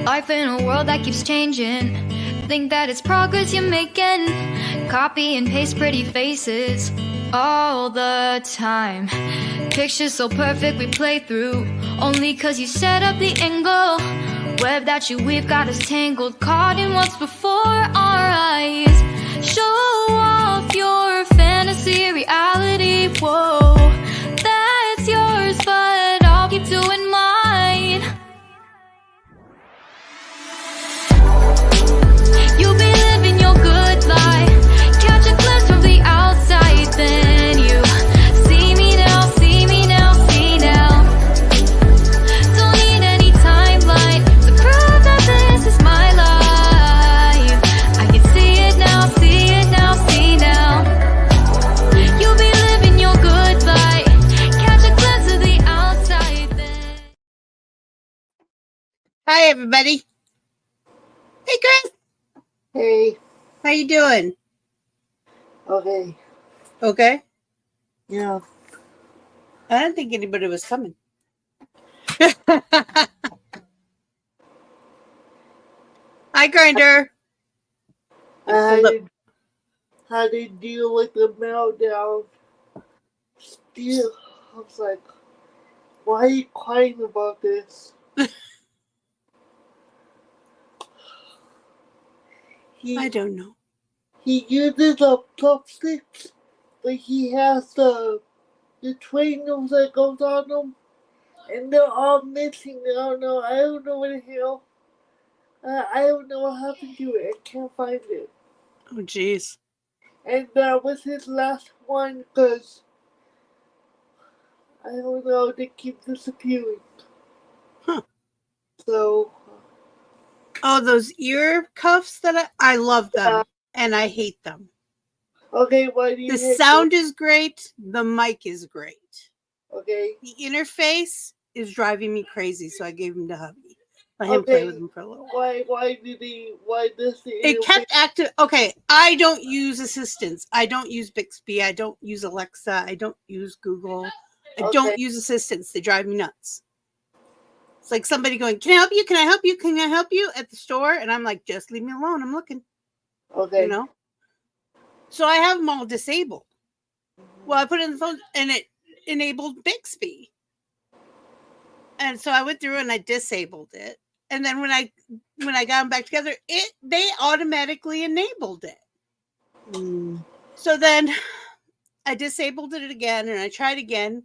Life in a world that keeps changing. Think that it's progress you're making. Copy and paste pretty faces all the time. Pictures so perfect we play through, only cause you set up the angle. Web that you weave got us tangled, caught in what's before our eyes. Show off your fantasy reality, whoa. That's yours, but I'll keep doing mine. You'll be living your good life. Catch a glimpse from the outside, then you see me now, see me now, see now. Don't need any timeline to prove that this is my life. I can see it now, see it now, see now. You'll be living your good life. Catch a glimpse of the outside, then. Hi, everybody. Hey, Chris. Hey, How you doing? okay, Okay. yeah. I didn't think anybody was coming. Hi, Grinder. I had to deal with the meltdown. Still, I was like, why are you crying about this? I don't know. He uses a chopsticks, but he has the trainers that goes on them, and they're all missing. I don't know what the hell. I don't know what happened to it. I can't find it. Oh, jeez. And that was his last one, because I don't know, they keep disappearing. Huh. So. Oh, those ear cuffs that I love them, and I hate them. Okay, why do you The hate sound is great. The mic is great. Okay. The interface is driving me crazy, so I gave him to hubby. Let him play with him for a little while. Why does the It kept active. Okay, I don't use assistants. I don't use Bixby. I don't use Alexa. I don't use Google. I don't use assistants. They drive me nuts. It's like somebody going, "Can I help you? Can I help you? Can I help you?" at the store, and I'm like, "Just leave me alone. I'm looking." Okay. You know. So I have them all disabled. Well, I put it in the phone, and it enabled Bixby. And so I went through and I disabled it. And then when I got them back together, they automatically enabled it. So then I disabled it again and I tried again,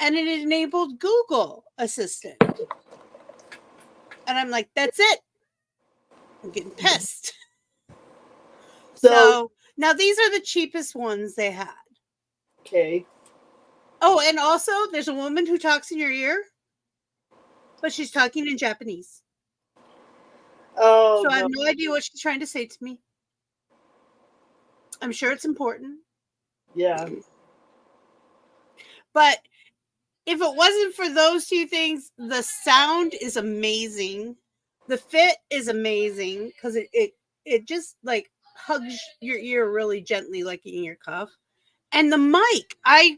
and it enabled Google Assistant. And I'm like, that's it. I'm getting pissed. So now these are the cheapest ones they had. Okay. Oh, and also there's a woman who talks in your ear, but she's talking in Japanese. Oh, so I have no idea what she's trying to say to me. I'm sure it's important. Yeah. But if it wasn't for those two things, the sound is amazing. The fit is amazing because it just like hugs your ear really gently, like in your cuff. And the mic, I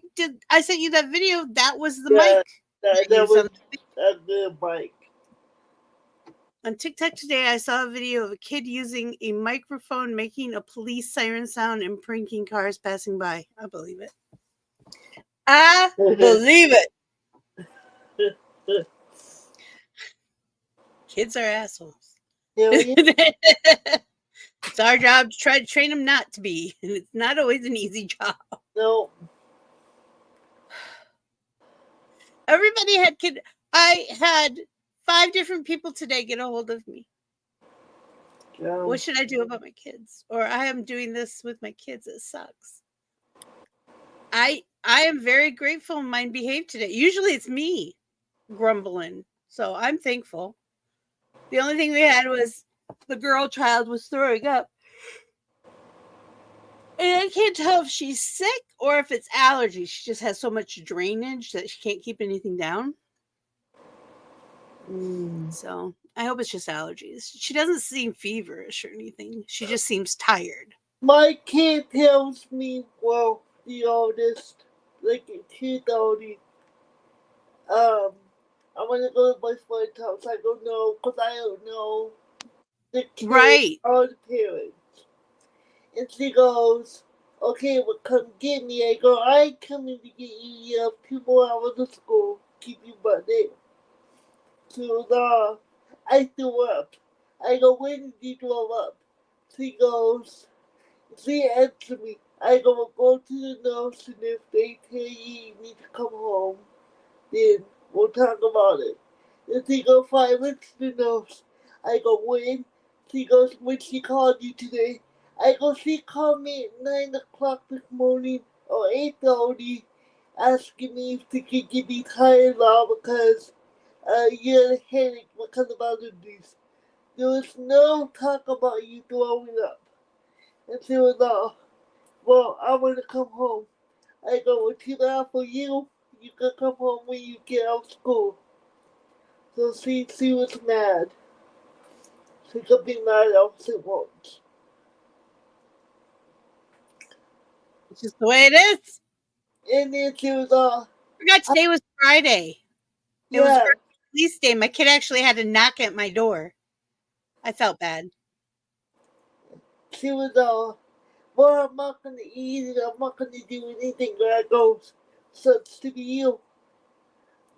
sent you that video. That was the mic. That was the mic. On TikTok today, I saw a video of a kid using a microphone, making a police siren sound and pranking cars passing by. I believe it. I believe it. Kids are assholes. Yeah. It's our job to try to train them not to be. And it's not always an easy job. No. Everybody had kids. I had 5 different people today get a hold of me. Yeah. What should I do about my kids? Or I am doing this with my kids. It sucks. I am very grateful mine behaved today. Usually it's me grumbling. So I'm thankful. The only thing we had was the girl child was throwing up. And I can't tell if she's sick or if it's allergies. She just has so much drainage that she can't keep anything down. So I hope it's just allergies. She doesn't seem feverish or anything. She just seems tired. My kid tells me, well, the oldest, like 2:30, I want to go to my friend's house. I go, no, because I don't know the kids Right. or the parents. And she goes, okay, well, come get me. I go, I ain't coming to get you. You have 2 more hours of school. Keep you butt there. So, I threw up. I go, when did you throw up? She goes, she answered me. I go, go to the nurse, and if they tell you you need to come home, then we'll talk about it. And she goes, fine, went to the nurse. I go, when? She goes, when she called you today. I go, she called me at 9 o'clock this morning, or 8:30, asking me if she could give me Tylenol because you had a headache because of allergies. There was no talk about you throwing up. And she was all, well, I want to come home. I go, well, too bad for you. You can come home when you get out of school. So she was mad. She could be mad else at once. It's just the way it is. And then she was all, I forgot today was Friday. It was yeah. release day. My kid actually had to knock at my door. I felt bad. She was all, well, I'm not going to eat it. I'm not going to do anything. And I go, sucks to be you.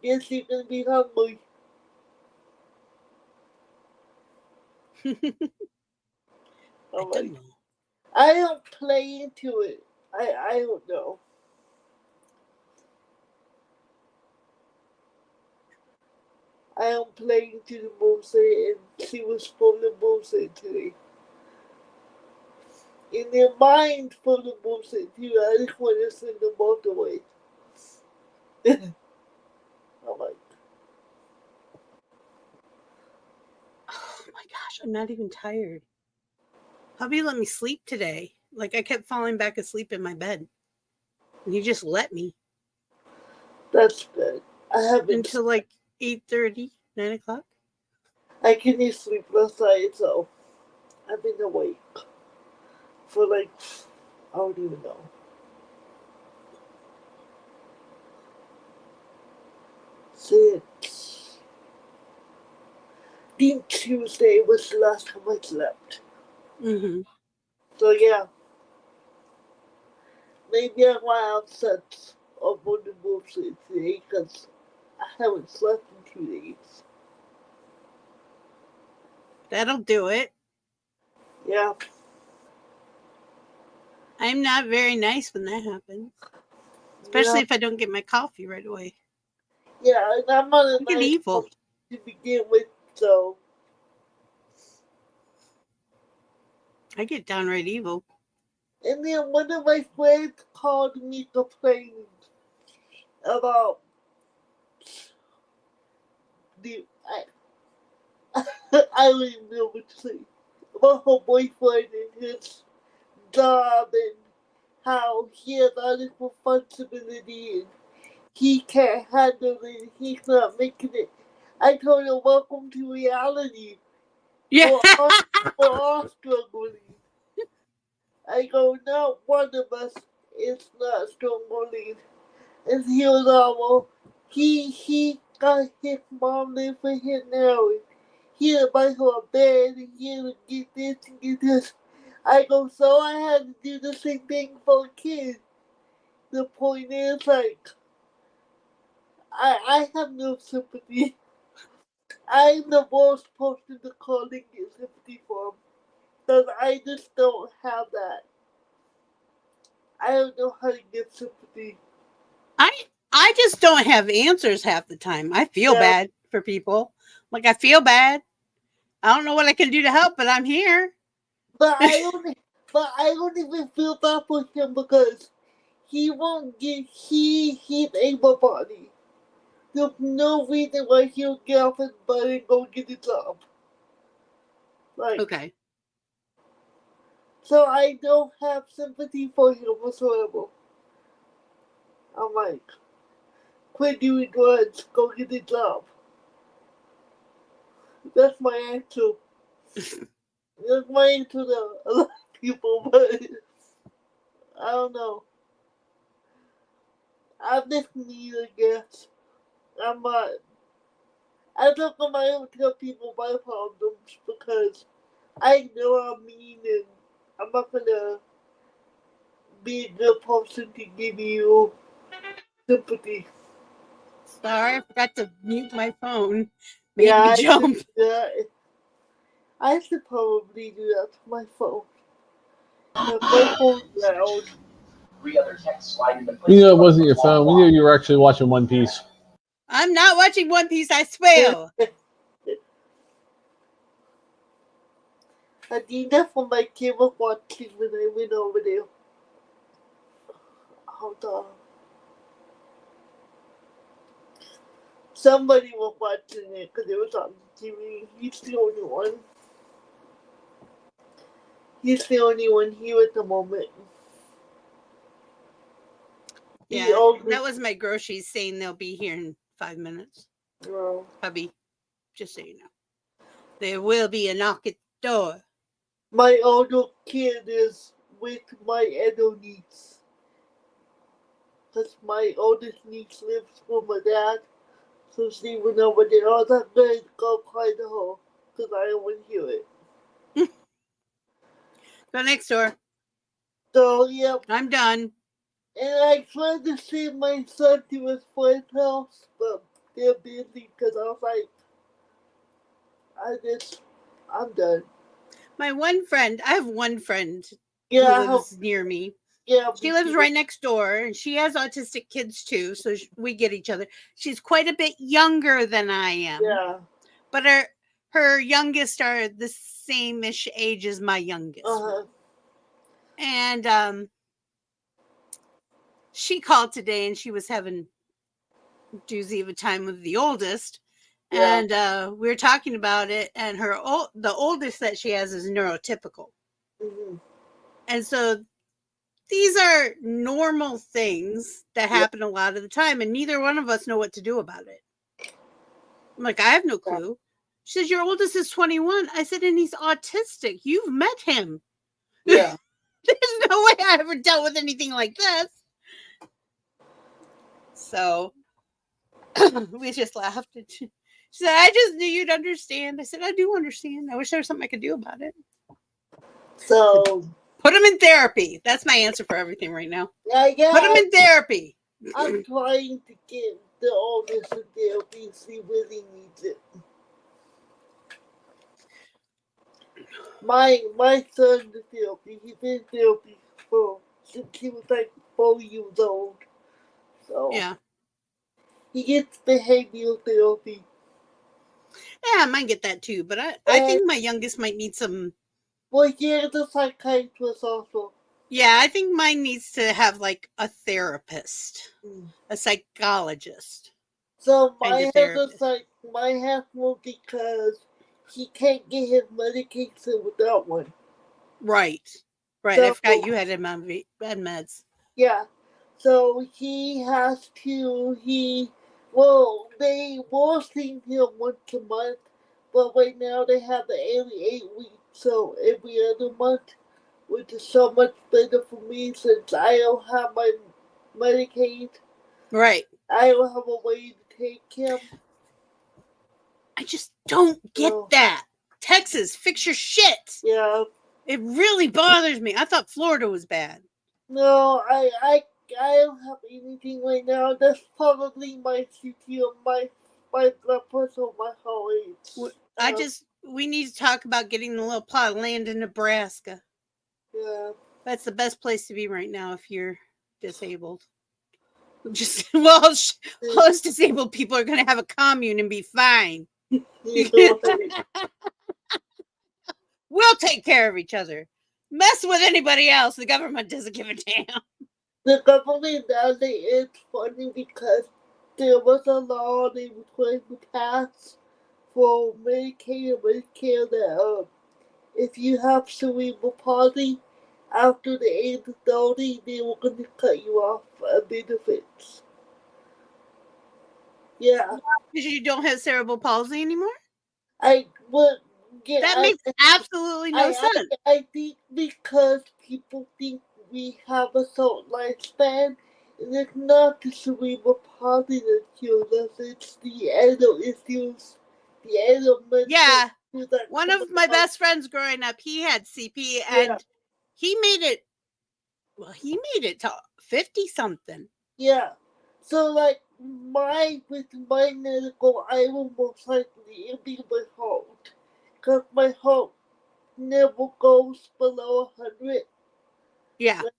Guess you're going to be hungry. I I'm don't like, know. I don't play into it. I don't know. I don't play into the bullshit, and she was full of bullshit today. In their mind full of bullshit too. I just want to send them both away. I'm like, Oh my gosh, I'm not even tired. Hubby let me sleep today. Like I kept falling back asleep in my bed. And he just let me that's good. I haven't. until like 8:30, 9 o'clock. I couldn't sleep last night, so I've been awake for like, I don't even know. Since I think Tuesday was the last time I slept. Mm-hmm. So yeah, maybe I went upset over the bullshit today because I haven't slept in 2 days. That'll do it. Yeah. I'm not very nice when that happens. Especially Yeah, if I don't get my coffee right away. yeah, and I'm not a I get nice evil. person to begin with, so I get downright evil. and then one of my friends called me complaining about the I don't even know what to say about her boyfriend and his job and how he has all this responsibility and he can't handle it and he's not making it. I told her, welcome to reality. Yeah. We're all struggling. I go, not one of us is not struggling. And he was all, well, he got his mom live for him now. And he had to buy her a bed and he had to get this and get this. I go, so I had to do the same thing for a kid. The point is, like, I have no sympathy. I'm the worst person to call and get sympathy from. Because I just don't have that. I don't know how to get sympathy. I just don't have answers half the time. I feel Yeah, bad for people. Like I feel bad. I don't know what I can do to help, but I'm here. but I don't even feel bad for him because he won't get he's able body. There's no reason why he'll get off his butt and go get a job. Like, Okay. so I don't have sympathy for him whatsoever. I'm like, quit doing drugs, go get a job. That's my answer. That's my answer to a lot of people, but I don't know. I'm just me, I guess. I'm not. I don't tell people my problems because I know I'm mean and I'm not gonna be a good person to give you sympathy. Sorry, I forgot to mute my phone. Made Yeah, me jump. I should probably do that to my phone. My phone's loud. We knew it wasn't your phone. We knew you were actually watching One Piece. I'm not watching One Piece, I swear. I think that's what my kid was watching when I went over there. Hold on. Somebody was watching it because it was on TV. He's the only one. He's the only one here at the moment. Yeah, that was my groceries saying they'll be here in 5 minutes. Well, Hubby, just so you know. There will be a knock at the door. my older kid is with my other niece. Because my oldest niece lives with my dad. So she went over there. I was not going to go cry to her because I don't want to hear it. Go next door. So, yeah. I'm done. And I tried to save my son to his friend's house, but they're busy because I was like, I'm done. My one friend, I have one friend who lives near me. Yeah. She lives right next door, and she has autistic kids too, so we get each other. She's quite a bit younger than I am. Yeah. But her youngest are the same-ish age as my youngest. Uh-huh. And she called today, and she was having a doozy of a time with the oldest. Yeah. And we were talking about it, and the oldest that she has is neurotypical. Mm-hmm. And so these are normal things that happen a lot of the time, and neither one of us know what to do about it. I'm like, I have no clue. She says, your oldest is 21. I said, and he's autistic. You've met him. Yeah. There's no way I ever dealt with anything like this. So we just laughed. She said, I just knew you'd understand. I said, I do understand. I wish there was something I could do about it. So put him in therapy. That's my answer for everything right now. Yeah. Put him in therapy. I'm trying to get the oldest in therapy. He really needs it. My son in therapy. He's in therapy since he was like 4 years old. So yeah, he gets behavioral therapy. Yeah, I might get that too, but I think my youngest might need some. Well, yeah, the psychiatrist also. Yeah, I think mine needs to have like a therapist, a psychologist. So mine has one because he can't get his medication without one. Right. So, I forgot you had him on meds. Yeah. So he has to. They were seeing him once a month, but right now they have the every 8 weeks, so every other month, which is so much better for me since I don't have my Medicaid. Right. I don't have a way to take him. I just don't get that. Texas, fix your shit. Yeah. It really bothers me. I thought Florida was bad. No, I don't have anything right now. That's probably my CT or my blood pressure or my heart rate. We need to talk about getting the little plot of land in Nebraska. Yeah. That's the best place to be right now if you're disabled. All us disabled people are going to have a commune and be fine. We'll take care of each other. Mess with anybody else. The government doesn't give a damn. The government does it. It's funny because there was a law they were trying to pass for Medicaid and Medicare that if you have cerebral palsy after the age of 30, they were going to cut you off benefits. Yeah. Because you don't have cerebral palsy anymore? That makes absolutely no sense. I think because people think we have a short lifespan, and it's not the cerebral palsy that kills us, it's the other issues the elements. Yeah. That One of my best friends growing up, he had CP, and he made it. Well, he made it to 50 something. Yeah. So like with my medical, I will most likely it'll be my heart, because my heart never goes below 100. Yeah. Like,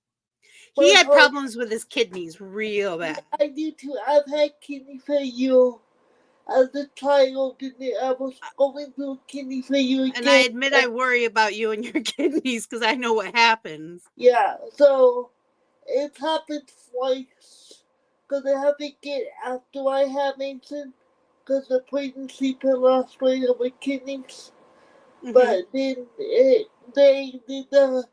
He my had heart- problems with his kidneys real bad. I do too. I've had kidney failure as a child, and I was going through kidney failure again. And I admit I worry about you and your kidneys because I know what happens. Yeah, so it happened twice. Because I have to get after I have insulin, because the pregnancy lost weight of my kidneys. Mhm. But then they did the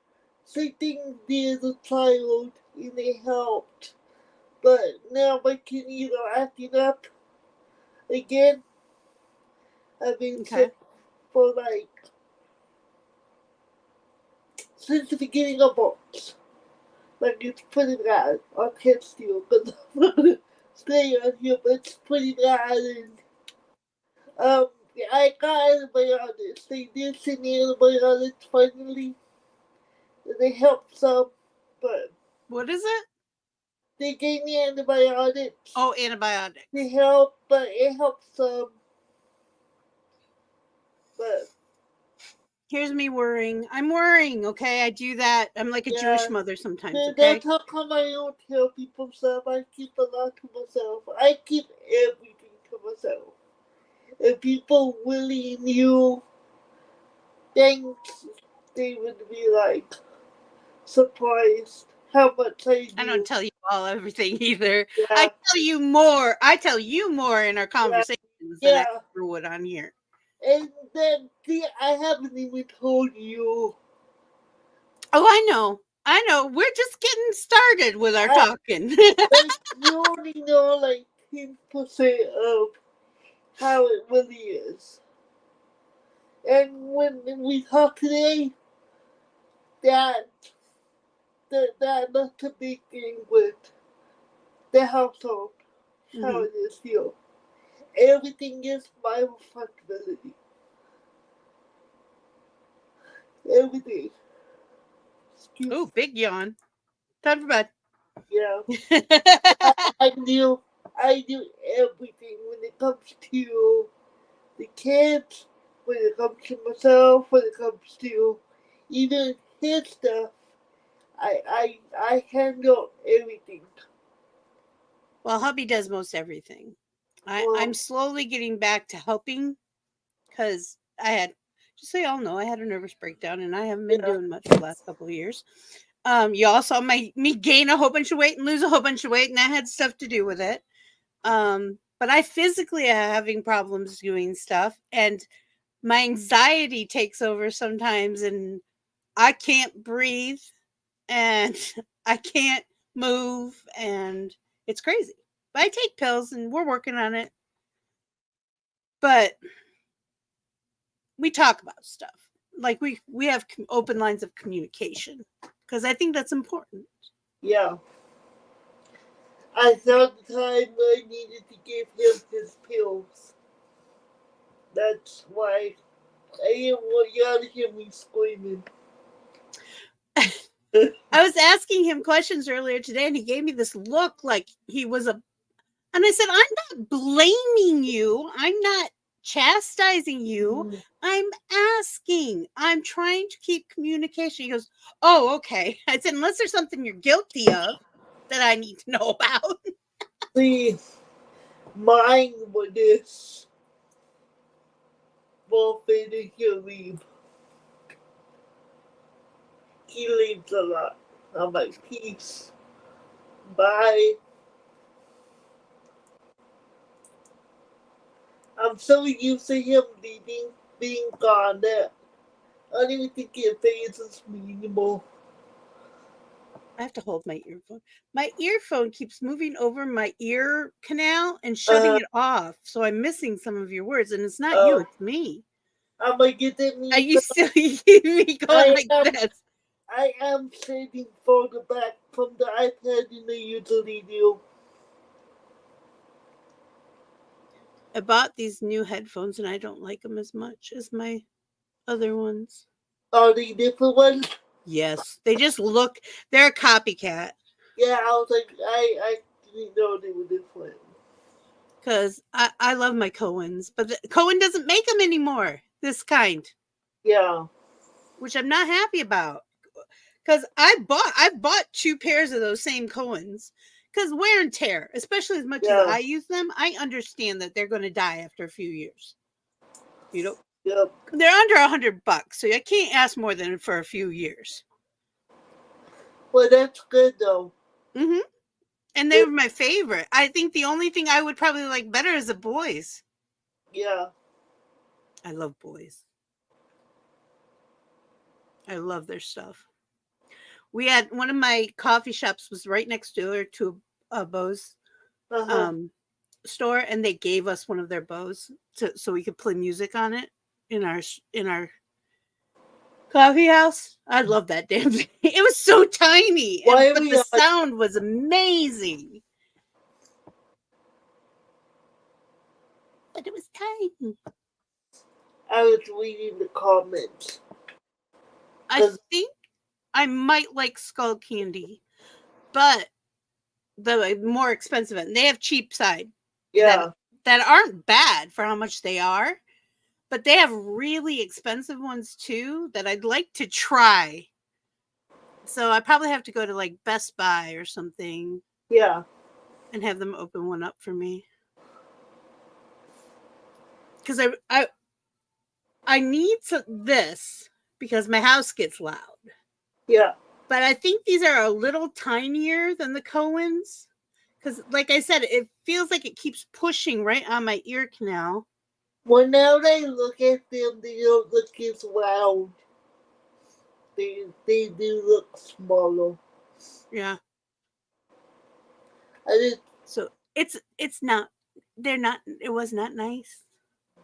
same thing as a child, and it helped. But now my kidneys are acting up again. I've been sick for since the beginning of March. Like, it's pretty bad. I can't steal because I'm gonna stay on here, but it's pretty bad. And I got antibiotics. They did send me antibiotics finally. They helped some, but What is it? they gave me antibiotics. Oh, antibiotics. They help, but it helps some. But here's me worrying. I'm worrying, okay? I do that. I'm like a Jewish mother sometimes, okay? That's how come I don't tell people stuff. I keep a lot to myself. I keep everything to myself. If people really knew things, they would be like surprised how much I do. I don't tell you all everything either. Yeah. I tell you more. I tell you more in our conversations than I ever would on here. And then, see, I haven't even told you. Oh, I know. I know. We're just getting started with our talking. Like, you only know like 10% of how it really is. And when we talk today, that's a big thing with the household, how it is here. Everything is my responsibility. Everything. Oh, big yawn. Time for bed. Yeah. I do everything when it comes to the kids, when it comes to myself, when it comes to even his stuff. I handle everything. Well, hubby does most everything. I'm slowly getting back to helping because I had, just so y'all know, I had a nervous breakdown and I haven't been doing much the last couple of years. You all saw me gain a whole bunch of weight and lose a whole bunch of weight, and that had stuff to do with it. But I physically am having problems doing stuff, and my anxiety takes over sometimes, and I can't breathe, and I can't move, and it's crazy. But I take pills, and we're working on it. But we talk about stuff. Like we have open lines of communication because I think that's important. Yeah. I thought the time I needed to give him his pills. That's why I didn't want y'all to hear me screaming. I was asking him questions earlier today, and he gave me this look like he was and I said, I'm not blaming you. I'm not chastising you. I'm asking. I'm trying to keep communication. He goes, oh, okay. I said, unless there's something you're guilty of that I need to know about. See, mine was this. Buffett and he'll leave. He leaves a lot. I'm like, peace. Bye. I'm so used to him leaving, being gone that I don't even think it phases me anymore. I have to hold my earphone. My earphone keeps moving over my ear canal and shutting it off. So I'm missing some of your words. And it's not you, it's me. I'm gonna get that me. Are you still me going this? I am saving further back from the iPad than I usually do. I bought these new headphones and I don't like them as much as my other ones. Are they different ones? Yes, they just look. They're a copycat. Yeah, I was like, I didn't know they were different. Because I love my Cohens, but Cohen doesn't make them anymore. This kind, Yeah. which I'm not happy about. Because I've bought 2 pairs of those same Cohens. Because wear and tear, especially as much as I use them, I understand that they're going to die after a few years. You know, Yep. they're under $100, so I can't ask more than for a few years. Well, that's good though. Mm-hmm. And they were my favorite. I think the only thing I would probably like better is the Boys. Yeah. I love Boys. I love their stuff. We had one of my coffee shops was right next door to a Bose store, and they gave us one of their Bose so we could play music on it in our coffee house. I love that damn thing. It was so tiny, but the sound was amazing. But it was tiny. I was reading the comments. I think I might like Skull Candy, but the more expensive end. They have cheap side. Yeah. That aren't bad for how much they are, but they have really expensive ones too that I'd like to try. So I probably have to go to like Best Buy or something. Yeah. And have them open one up for me. Because I need this because my house gets loud. Yeah. But I think these are a little tinier than the Cohens. Because, like I said, it feels like it keeps pushing right on my ear canal. Well, now that I look at them, they don't look as round. They do look smaller. Yeah. So it was not nice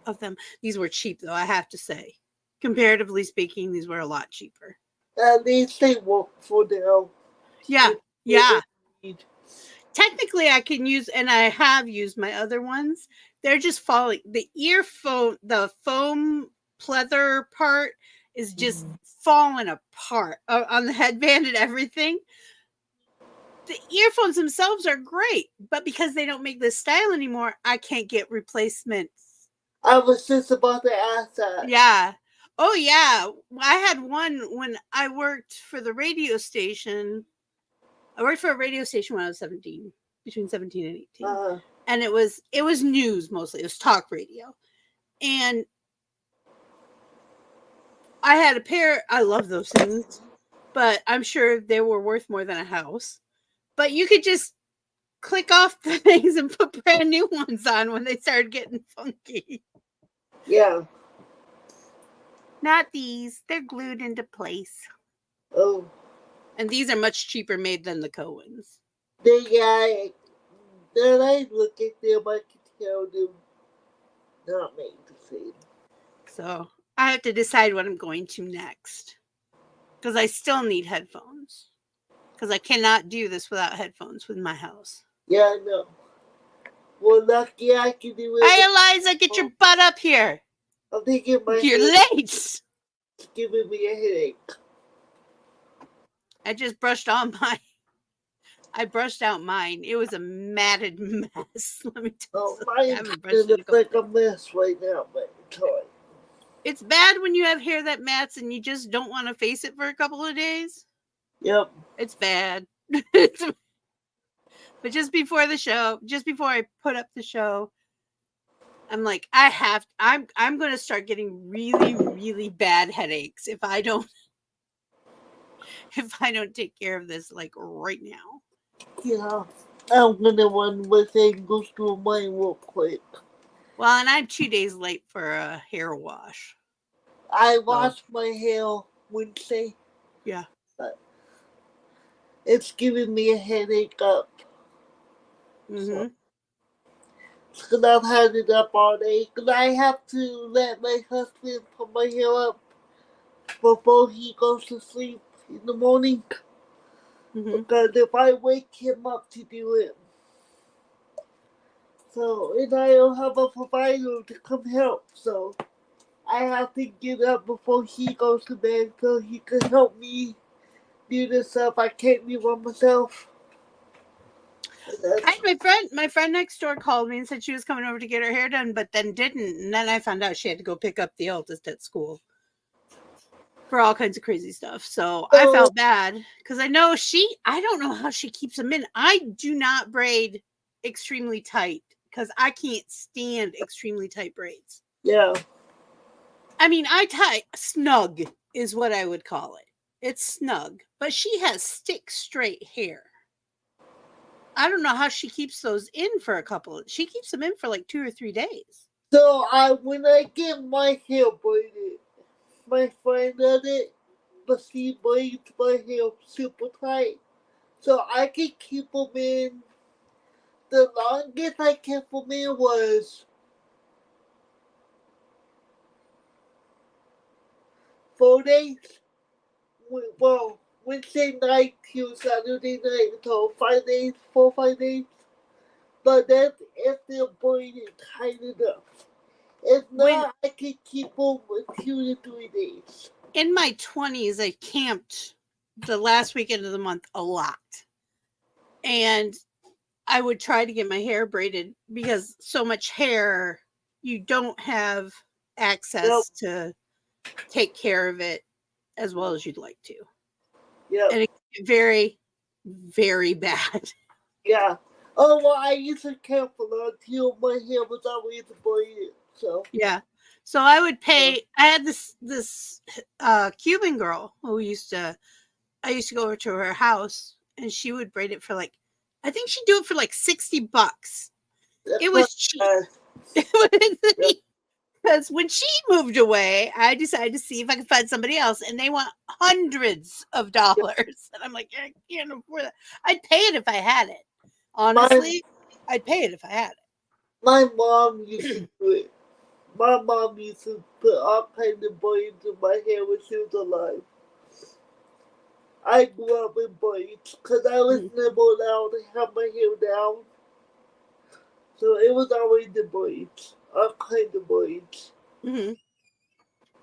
of them. These were cheap though, I have to say. Comparatively speaking, these were a lot cheaper. At least they work for them. Yeah. Technically I can use, and I have used my other ones. They're just falling. The earphone, the foam pleather part is just falling apart on the headband and everything. The earphones themselves are great, but because they don't make this style anymore, I can't get replacements. I was just about to ask that. Yeah. Oh, yeah. I had one when I worked for the radio station. I worked for a radio station when I was 17, between 17 and 18. And it was news mostly. It was talk radio. And I had a pair. I love those things, but I'm sure they were worth more than a house. But you could just click off the things and put brand new ones on when they started getting funky. Yeah. Not these. They're glued into place. Oh. And these are much cheaper made than the Cohens. Then I look at them, I can tell them not made the same. So I have to decide what I'm going to next. Because I still need headphones. Because I cannot do this without headphones with my house. Yeah, I know. Well, lucky I can do it. Hey, Eliza, get your butt up here. I'm thinking You're late. It's giving me a headache. I just brushed on mine. I brushed out mine. It was a matted mess. Let me tell you. Mine looks like a mess right now, but it's all right. It's bad when you have hair that mats and you just don't want to face it for a couple of days. Yep. It's bad. But just before the show, just before I put up the show, I'm like, I'm going to start getting really, really bad headaches if I don't take care of this like right now. Yeah. I'm going to run with it and go through mine real quick. Well, and I'm 2 days late for a hair wash. I washed my hair Wednesday. Yeah. But it's giving me a headache up. Mm-hmm. Because I've had it up all day. Because I have to let my husband put my hair up before he goes to sleep in the morning. Mm-hmm. Because if I wake him up to do it. So, and I don't have a provider to come help, so I have to get up before he goes to bed so he can help me do the stuff I can't do by myself. I had my friend next door called me and said she was coming over to get her hair done, but then didn't. And then I found out she had to go pick up the eldest at school for all kinds of crazy stuff. So I felt bad because I know I don't know how she keeps them in. I do not braid extremely tight because I can't stand extremely tight braids. Yeah. I mean, I tie snug is what I would call it. It's snug, but she has stick straight hair. I don't know how she keeps those in for a couple. She keeps them in for like 2 or 3 days. So when I get my hair braided, my friend does it, but she braids my hair super tight, so I can keep them in. The longest I kept them in was 4 days. Well, Wednesday night till Saturday night, so 5 days, 4 or 5 days. But that's if they're braided tight enough. If not, I can keep them with 2 to 3 days. In my 20s, I camped the last weekend of the month a lot. And I would try to get my hair braided because so much hair, you don't have access to take care of it as well as you'd like to. Yeah. And it's very, very bad. Yeah. Oh, well, I used to care for that until my hair was always braided. So. Yeah. So I would pay. I had this Cuban girl who I used to go over to her house and she would braid it for like, I think she'd do it for like $60. It was cheap. Because when she moved away, I decided to see if I could find somebody else, and they want hundreds of dollars. And I'm like, I can't afford that. I'd pay it if I had it. Honestly, I'd pay it if I had it. My mom used to do it. My mom used to put all kinds of braids in my hair when she was alive. I grew up with braids because I was never allowed to have my hair down. So it was always the braids, all kinds of braids. Mm-hmm.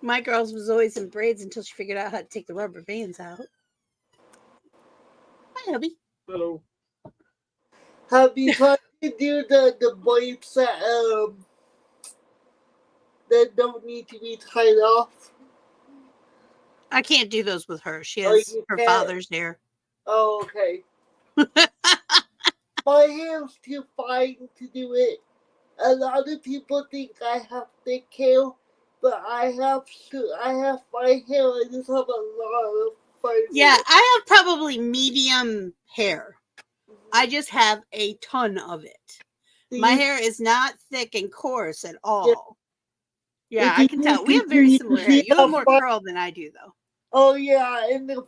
My girls was always in braids until she figured out how to take the rubber bands out. Hi, hubby. Hello. Have you tried to do the braids that don't need to be tied off? I can't do those with her. She has her father's hair. Oh, okay. My hair's too fine to do it. A lot of people think I have thick hair, but I have fine hair. I just have a lot of fine hair. I have probably medium hair. I just have a ton of it. My hair is not thick and coarse at all. Yeah, I can tell. We have very similar hair. You have more curl than I do, though. Oh, yeah, and if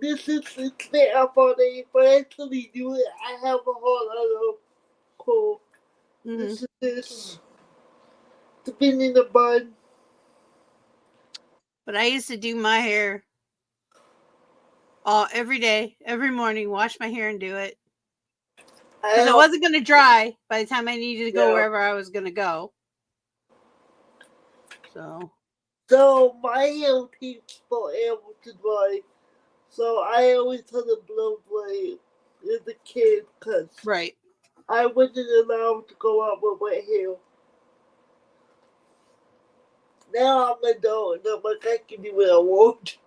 this is fit up on it, if I actually do it, I have a whole lot of curl. This is the pin in the bun. But I used to do my hair every day, every morning, wash my hair and do it. Because it wasn't going to dry by the time I needed to go wherever I was going to go. So my hair takes forever to dry. So I always had to blow dry as a kid because I wasn't allowed to go out with wet hair. Now I'm an adult and I'm like, I can do what I want.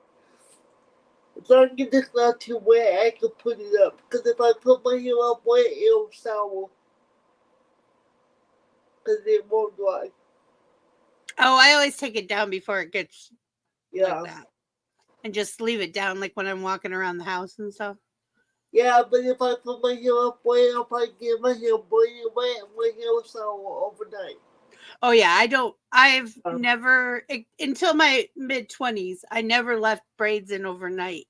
As long as it's not too wet, I can put it up. Because if I put my hair up wet, it'll sour. Because it won't dry. Oh, I always take it down before it gets like that. And just leave it down like when I'm walking around the house and stuff. Yeah, but if I put my hair up wet, if I get my hair braided wet, my hair will sour overnight. Oh, yeah, I've never, until my mid-20s, I never left braids in overnight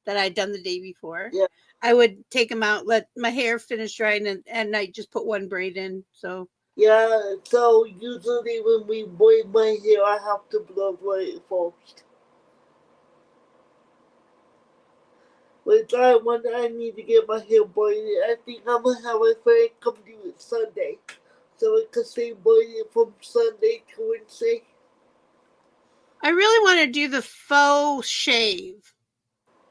that I'd done the day before. Yeah. I would take them out, let my hair finish drying, and at night just put one braid in, so. Yeah, so usually when we braid my hair, I have to blow dry it first. When I need to get my hair braided, I think I'm going to have my friend come do it Sunday. so it could stay morning from Sunday to Wednesday. I really want to do the faux shave,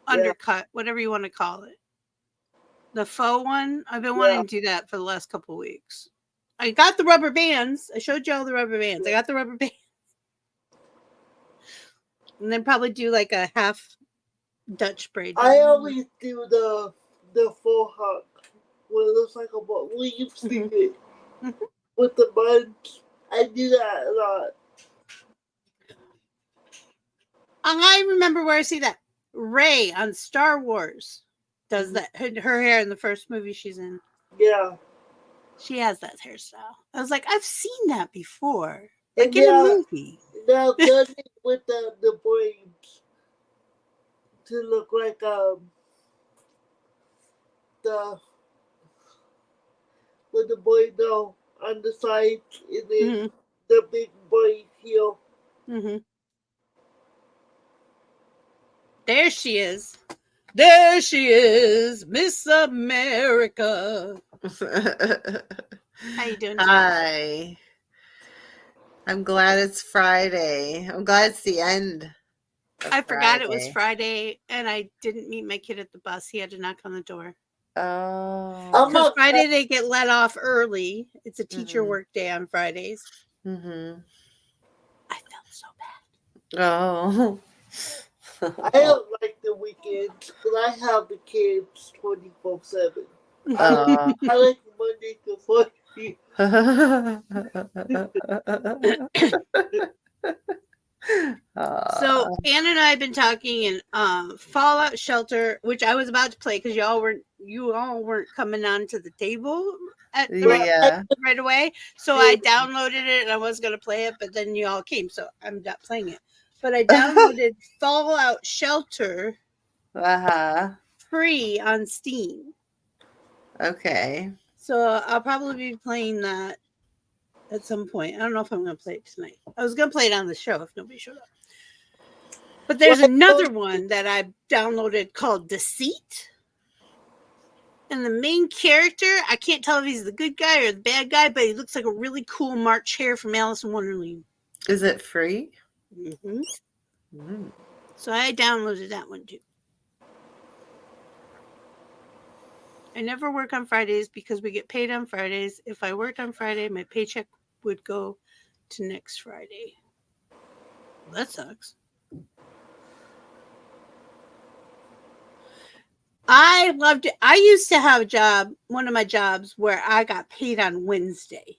undercut, whatever you want to call it. The faux one. I've been wanting to do that for the last couple of weeks. I got the rubber bands. I showed you all the rubber bands. I got the rubber bands. And then probably do like a half Dutch braid. I always do the faux hawk, where it looks like a ball. Well, you've seen it with the buns. I do that a lot. I remember where I see that. Rey on Star Wars does that. Her hair in the first movie she's in. Yeah. She has that hairstyle. I was like, I've seen that before. Like And in a movie. Now done it with the braids to look like with the braid now on the side and then the big braid heel. There she is. There she is, Miss America. How you doing, Jen? Hi. I'm glad it's Friday. I'm glad it's the end. I forgot it was Friday, and I didn't meet my kid at the bus. He had to knock on the door. Oh. Because Friday they get let off early. It's a teacher work day on Fridays. I felt so bad. Oh. I don't like the weekends, but I have the kids 24/7. Oh. I like Monday to Friday. So Anna and I have been talking in Fallout Shelter, which I was about to play because you all weren't coming onto the table right away. So I downloaded it and I was gonna play it, but then you all came, so I'm not playing it. But I downloaded Fallout Shelter free on Steam. Okay. So I'll probably be playing that at some point. I don't know if I'm going to play it tonight. I was going to play it on the show if nobody showed up. But there's another one that I downloaded called Deceit. And the main character, I can't tell if he's the good guy or the bad guy, but he looks like a really cool March Hare from Alice in Wonderland. Is it free? So I downloaded that one too. I never work on Fridays because we get paid on Fridays. If I worked on Friday, my paycheck would go to next Friday. That sucks. I loved it. I used to have a job, one of my jobs, where I got paid on Wednesday.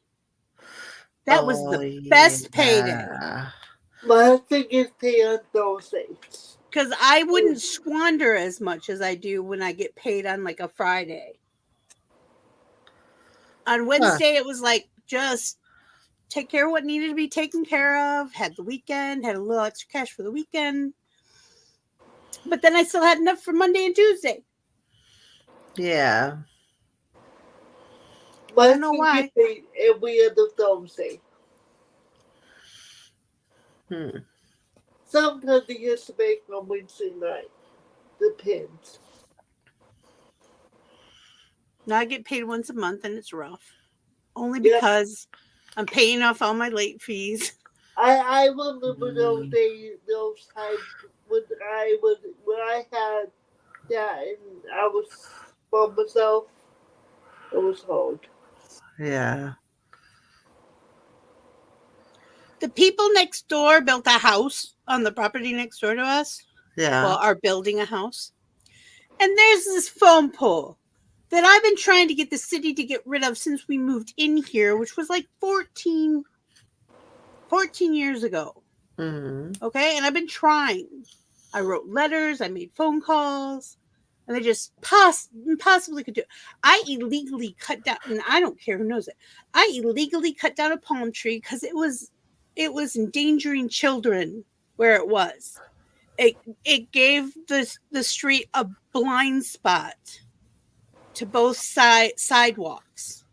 That was the best payday. My husband gets paid on Thursdays. Because I wouldn't squander as much as I do when I get paid on like a Friday. On Wednesday, it was like just take care of what needed to be taken care of. Had the weekend, had a little extra cash for the weekend. But then I still had enough for Monday and Tuesday. Yeah. I don't know why. Get paid every other Thursday. Sometimes he gets to make on Wednesday night. Depends. Now I get paid once a month and it's rough. Only because I'm paying off all my late fees. I remember those days, those times when I had that and I was by myself. It was hard. Yeah. The people next door built a house on the property next door to us. Yeah. Well, are building a house. And there's this phone pole that I've been trying to get the city to get rid of since we moved in here, which was like 14 years ago. Okay. And I've been trying. I wrote letters. I made phone calls. And they just impossibly could do it. I illegally cut down, and I don't care who knows it. I illegally cut down a palm tree because it was endangering children where it was. It gave the street a blind spot to both sidewalks.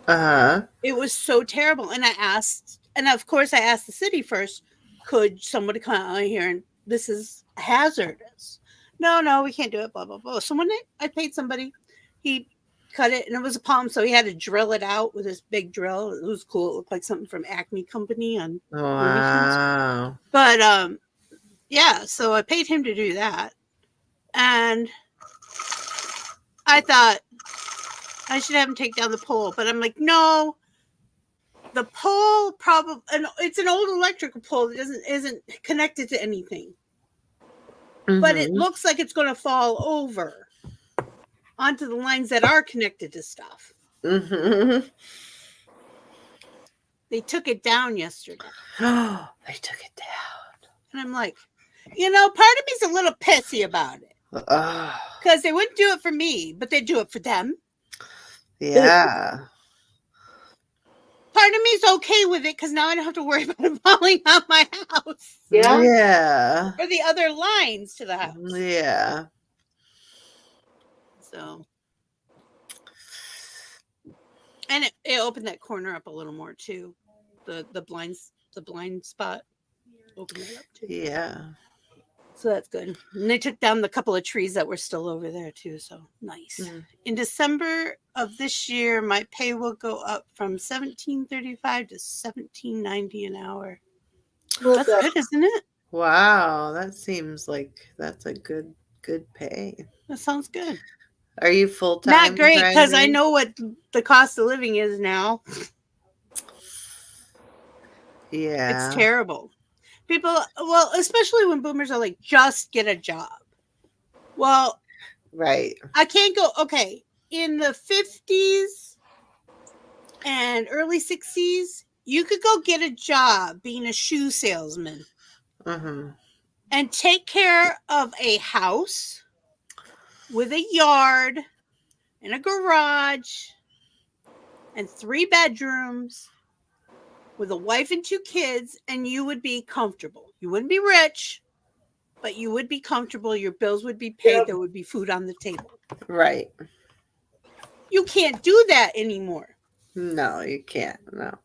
It was so terrible. And I asked, and of course I asked the city first, could somebody come out here and this is hazardous? No, we can't do it, blah, blah, blah. So when I paid somebody, he cut it, and it was a palm, so he had to drill it out with this big drill. It was cool. It looked like something from Acme Company on Looney Tunes. Wow. But yeah, so I paid him to do that, and I thought I should have him take down the pole, but I'm like, no. The pole probably, and it's an old electrical pole that isn't connected to anything, but it looks like it's going to fall over onto the lines that are connected to stuff. Mm-hmm. They took it down yesterday. Oh, they took it down. And I'm like, part of me's a little pissy about it. Because they wouldn't do it for me, but they'd do it for them. Yeah. Part of me's okay with it because now I don't have to worry about it falling on my house. Yeah. Yeah. Or the other lines to the house. Yeah. So. And it opened that corner up a little more too. The blind spot opened it up too. Yeah. So that's good. And they took down the couple of trees that were still over there too. So nice. Mm. In December of this year, my pay will go up from $17.35 to $17.90 an hour. That's good, isn't it? Wow, that seems like that's a good pay. That sounds good. Are you full time? Not great because I know what the cost of living is now. Yeah. It's terrible. People, well, especially when boomers are like, just get a job. Well, right. I can't go, okay, in the 50s and early 60s, you could go get a job being a shoe salesman and take care of a house with a yard and a garage and 3 bedrooms with a wife and 2 kids, and you would be comfortable. You wouldn't be rich, but you would be comfortable. Your bills would be paid. There would be food on the table. Right. You can't do that anymore. No, you can't. No.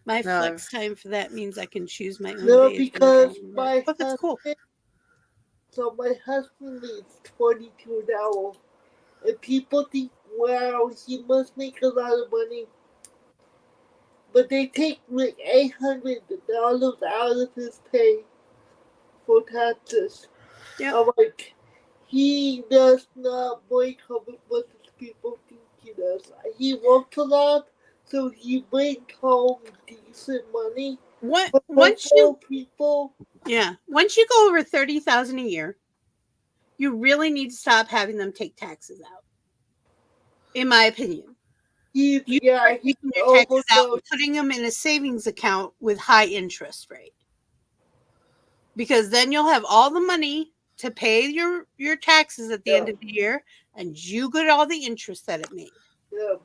My flex time for that means I can choose my own No, days. because my but that's cool. So my husband makes $22 an hour, and people think, wow, he must make a lot of money. But they take like $800 out of his pay for taxes. Yeah. I'm like, he does not make how much people think he does. He works a lot, so he brings home decent money. Once you people, once you go over $30,000 a year, you really need to stop having them take taxes out. In my opinion, he's taking your taxes out and putting them in a savings account with high interest rate, because then you'll have all the money to pay your taxes at the end of the year, and you get all the interest that it made. Yeah.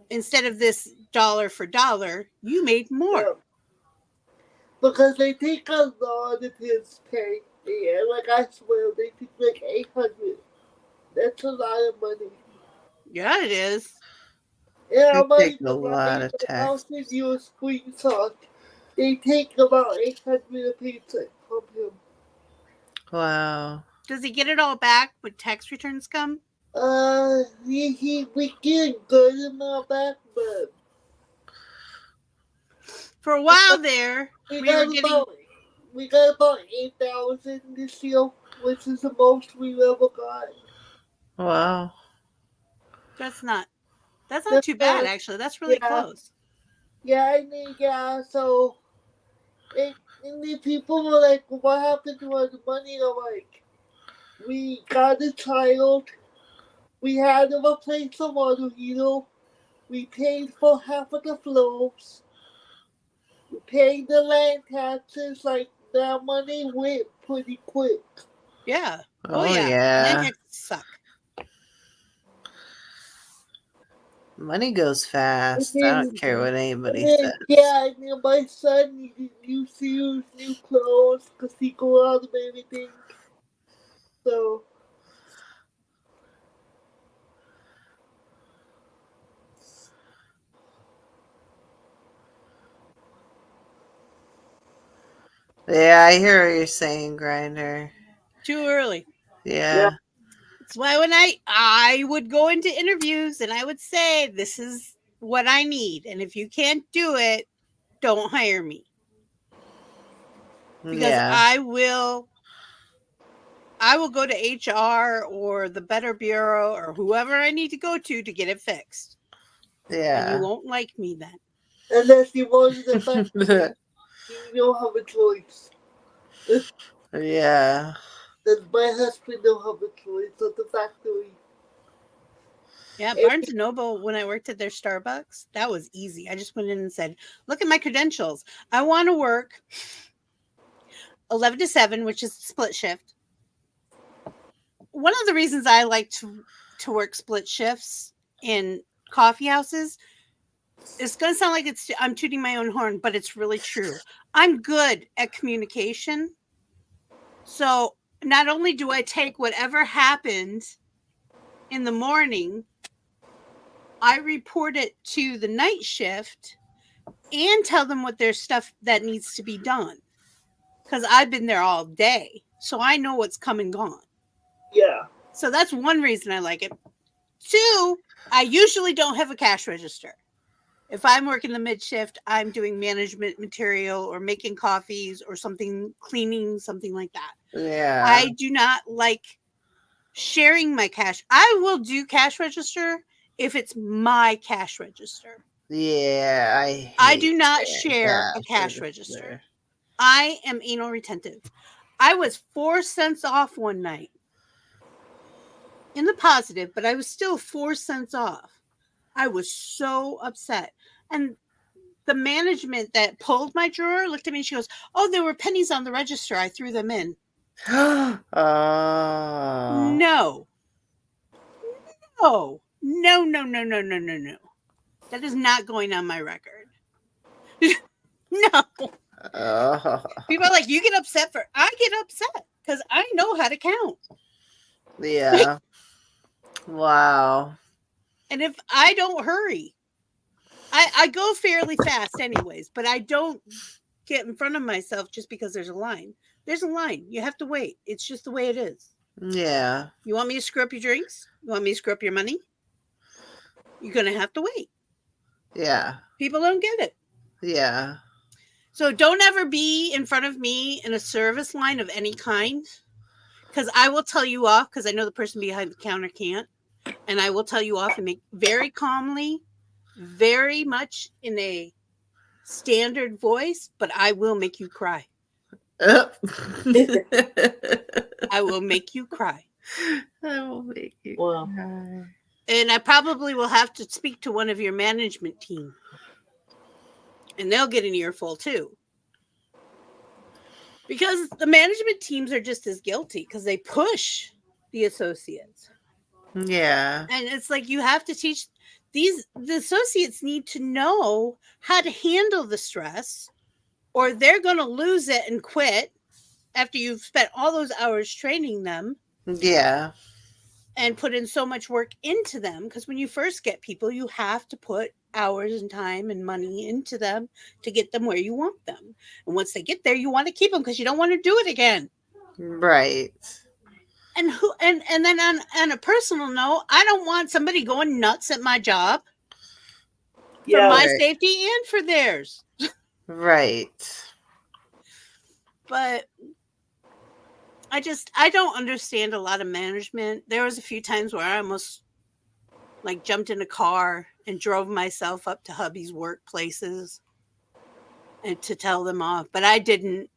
Instead of this dollar for dollar, you made more. Yeah. Because they take a lot of his pay. Yeah, like I swear, they take like $800. That's a lot of money. Yeah, it is. Yeah, they take a lot of tax. I'll send you a screenshot. They take about $800 a paycheck from him. Wow. Does he get it all back when tax returns come? We get good amount back, but for a while there, we got about 8,000 this year, which is the most we've ever got. Wow. That's not too bad, actually. That's really close. Yeah, I mean, so and the people were like, what happened to our money? I'm like, we got a child. We had to replace the water heater. We paid for half of the floors. We paid the land taxes. Like, that money went pretty quick. Yeah. Oh yeah. Land taxes suck. Money goes fast. I don't care what anybody says. Yeah, and then my son needed new shoes, new clothes, because he go out of everything. So. Yeah, I hear what you're saying, Grinder. Too early. Yeah. That's why when I would go into interviews and I would say, this is what I need. And if you can't do it, don't hire me. Because Yeah. I will go to HR or the Better Bureau or whoever I need to go to get it fixed. And you Yeah. won't like me then. Unless you want the fact that you don't have a choice. Yeah. Then my husband don't have a choice at the factory. Yeah, Barnes & Noble, when I worked at their Starbucks, that was easy. I just went in and said, look at my credentials. I want to work 11 to 7, which is split shift. One of the reasons I like to work split shifts in coffee houses, it's going to sound like I'm tooting my own horn, but it's really true. I'm good at communication. So not only do I take whatever happened in the morning, I report it to the night shift and tell them what their stuff that needs to be done. Because I've been there all day. So I know what's come and gone. Yeah. So that's one reason I like it. 2, I usually don't have a cash register. If I'm working the mid shift, I'm doing management material or making coffees or something, cleaning, something like that. Yeah. I do not like sharing my cash. I will do cash register if it's my cash register. Yeah. I do not share a cash register. I am anal retentive. I was 4 cents off one night. In the positive, but I was still 4 cents off. I was so upset. And the management that pulled my drawer looked at me and she goes, oh, there were pennies on the register. I threw them in. Oh. No. No. No, no, no, no, no, no, no. That is not going on my record. No. Oh. People are like, you get upset for, I get upset because I know how to count. Yeah. Wow. And if I don't hurry, I go fairly fast anyways, but I don't get in front of myself just because there's a line. There's a line. You have to wait. It's just the way it is. Yeah. You want me to screw up your drinks? You want me to screw up your money? You're going to have to wait. Yeah. People don't get it. Yeah. So don't ever be in front of me in a service line of any kind, because I will tell you off because I know the person behind the counter can't. And I will tell you off and make very calmly, very much in a standard voice, but I will make you cry. I will make you cry. I will make you Wow. cry. And I probably will have to speak to one of your management team. And they'll get an earful too. Because the management teams are just as guilty because they push the associates. Yeah. And it's like you have to teach the associates need to know how to handle the stress or they're going to lose it and quit after you've spent all those hours training them. Yeah. And put in so much work into them. Because when you first get people, you have to put hours and time and money into them to get them where you want them. And once they get there, you want to keep them because you don't want to do it again. Right. And then on a personal note, I don't want somebody going nuts at my job for my safety and for theirs. Right. But I don't understand a lot of management. There was a few times where I almost like jumped in a car and drove myself up to hubby's workplaces and to tell them off, but I didn't.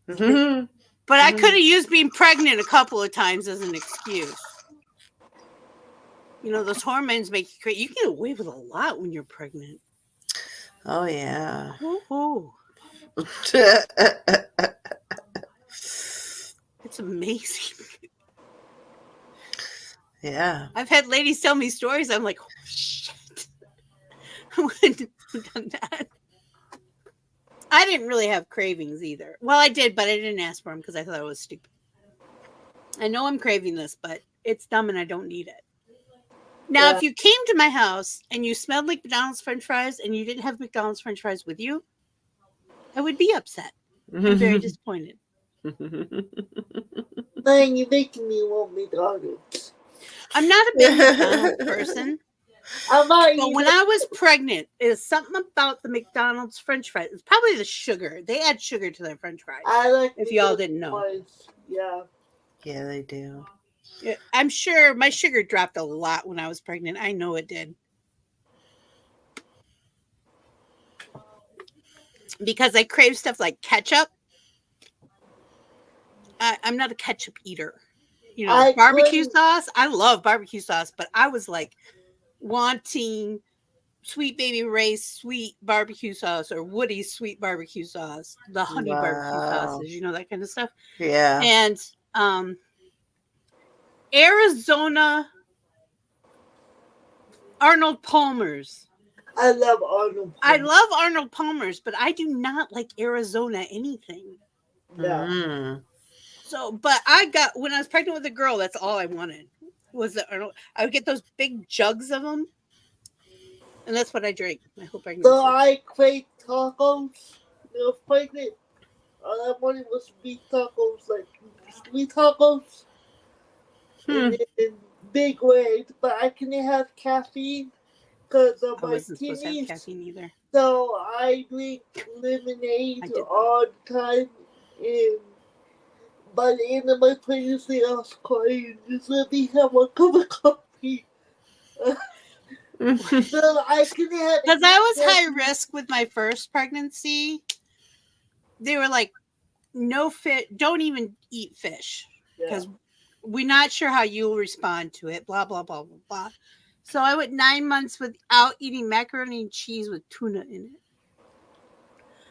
Mm-hmm. But I could have used being pregnant a couple of times as an excuse. You know, those hormones make you crazy. You get away with a lot when you're pregnant. Oh, yeah. Ooh. It's amazing. Yeah. I've had ladies tell me stories. I'm like, oh, shit. I wouldn't have done that. I didn't really have cravings either. Well, I did, but I didn't ask for them because I thought it was stupid. I know I'm craving this, but it's dumb and I don't need it. Now, if you came to my house and you smelled like McDonald's French fries and you didn't have McDonald's French fries with you, I would be upset. I'm very disappointed. Man, you're making me want McDonald's. I'm not a big McDonald's person. I'm not But when I was pregnant, it's something about the McDonald's French fries. It's probably the sugar. They add sugar to their French fries. I like if y'all didn't know. fries. Yeah. Yeah, they do. Yeah, I'm sure my sugar dropped a lot when I was pregnant. I know it did. Because I crave stuff like ketchup. I'm not a ketchup eater. You know, barbecue sauce. I love barbecue sauce, but I was like wanting Sweet Baby Ray's sweet barbecue sauce or Woody's sweet barbecue sauce, the honey barbecue sauces, you know, that kind of stuff. Yeah. And Arizona Arnold Palmer's. I love Arnold Palmer. I love Arnold Palmer's, but I do not like Arizona anything. Yeah. Mm. So, but when I was pregnant with a girl, that's all I wanted was the Arnold. I would get those big jugs of them, and that's what I drank my whole pregnancy. So I crave tacos. I was pregnant. All I wanted was beef tacos, like sweet tacos. In big ways, but I couldn't have caffeine because of my wasn't supposed to have kidneys. caffeine either. So I drink lemonade all the time, and by the end of my pregnancy, I was crying. Just let me have one cup of coffee. So I couldn't have. Because I was high risk with my first pregnancy. They were like, no fish, don't even eat fish because we're not sure how you'll respond to it, blah, blah, blah, blah, blah. So I went 9 months without eating macaroni and cheese with tuna in it.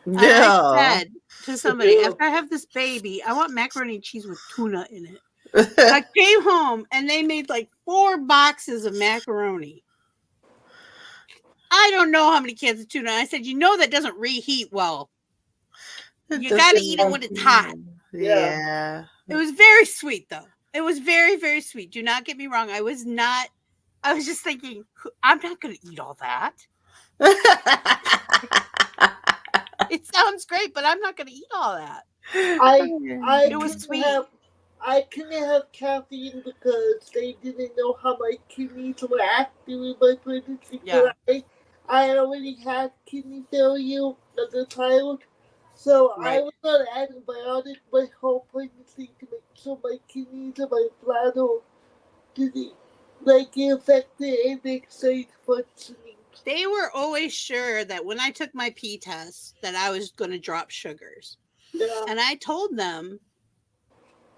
No. I said to somebody, after I have this baby, I want macaroni and cheese with tuna in it. I came home and they made like 4 boxes of macaroni. I don't know how many cans of tuna. I said, you know that doesn't reheat well. You got to eat it when it's hot. Yeah. It was very sweet, though. It was very, very sweet. Do not get me wrong. I was just thinking, I'm not going to eat all that. It sounds great, but I'm not going to eat all that. It was sweet. I couldn't have caffeine because they didn't know how my kidneys were acting in my pregnancy. Yeah. I already had kidney failure as a child. So I was on antibiotics my whole pregnancy to make sure my kidneys and my bladder didn't get affected and make safe functioning. They were always sure that when I took my pee test that I was going to drop sugars. Yeah. And I told them,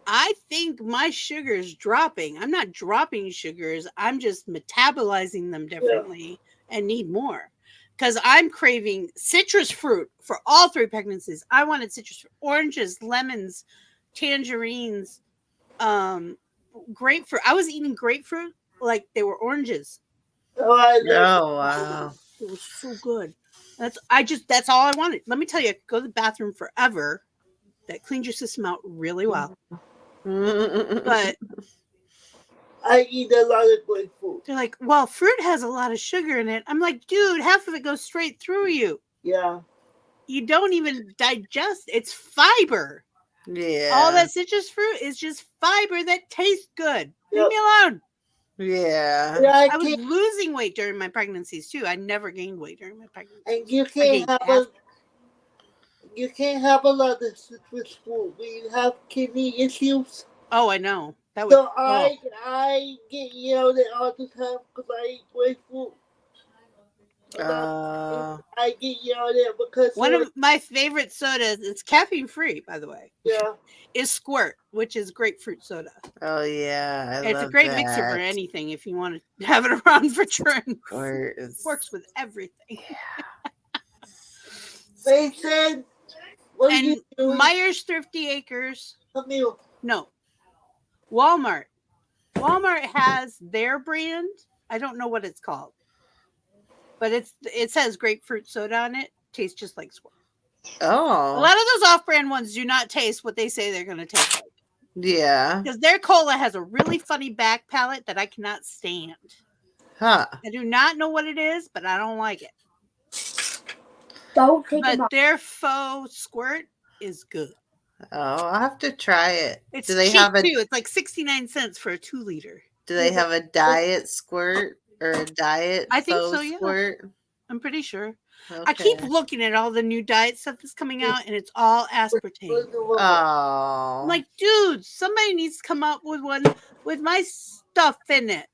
I think my sugar's dropping. I'm not dropping sugars. I'm just metabolizing them differently and need more. Because I'm craving citrus fruit for all 3 pregnancies. I wanted citrus fruit, oranges, lemons, tangerines, grapefruit. I was eating grapefruit like they were oranges. Oh, I Oh, wow. It was so good. That's all I wanted. Let me tell you, I could go to the bathroom forever. That cleans your system out really well. But I eat a lot of grapefruit. They're like, well, fruit has a lot of sugar in it. I'm like, dude, half of it goes straight through you. Yeah. You don't even digest. It's fiber. Yeah. All that citrus fruit is just fiber that tastes good. Leave me alone. Yeah. I was losing weight during my pregnancies too. I never gained weight during my pregnancy. And you can't have a lot of citrus fruit when you have kidney issues. Oh, I know. I get yelled at all the time because I eat grapefruit. I get yelled at because one of my favorite sodas, it's caffeine free, by the way. Yeah. Is Squirt, which is grapefruit soda. Oh yeah, it's a great mixer for anything if you want to have it around for churn. Works with everything. They said, and Myers Thrifty Acres. Camille. No. Walmart. Walmart has their brand. I don't know what it's called. But it says grapefruit soda on it. Tastes just like Squirt. Oh. A lot of those off-brand ones do not taste what they say they're going to taste like. Yeah. Because their cola has a really funny back palate that I cannot stand. Huh. I do not know what it is, but I don't like it. Don't take But their faux Squirt is good. Oh, I'll have to try it. It's Do they cheap have a too. It's like 69 cents for a 2 liter. Do they have a diet squirt or a diet I think faux so, yeah. squirt? I'm pretty sure. Okay. I keep looking at all the new diet stuff that's coming out, and it's all aspartame. Oh. I'm like, dude, somebody needs to come up with one with my stuff in it.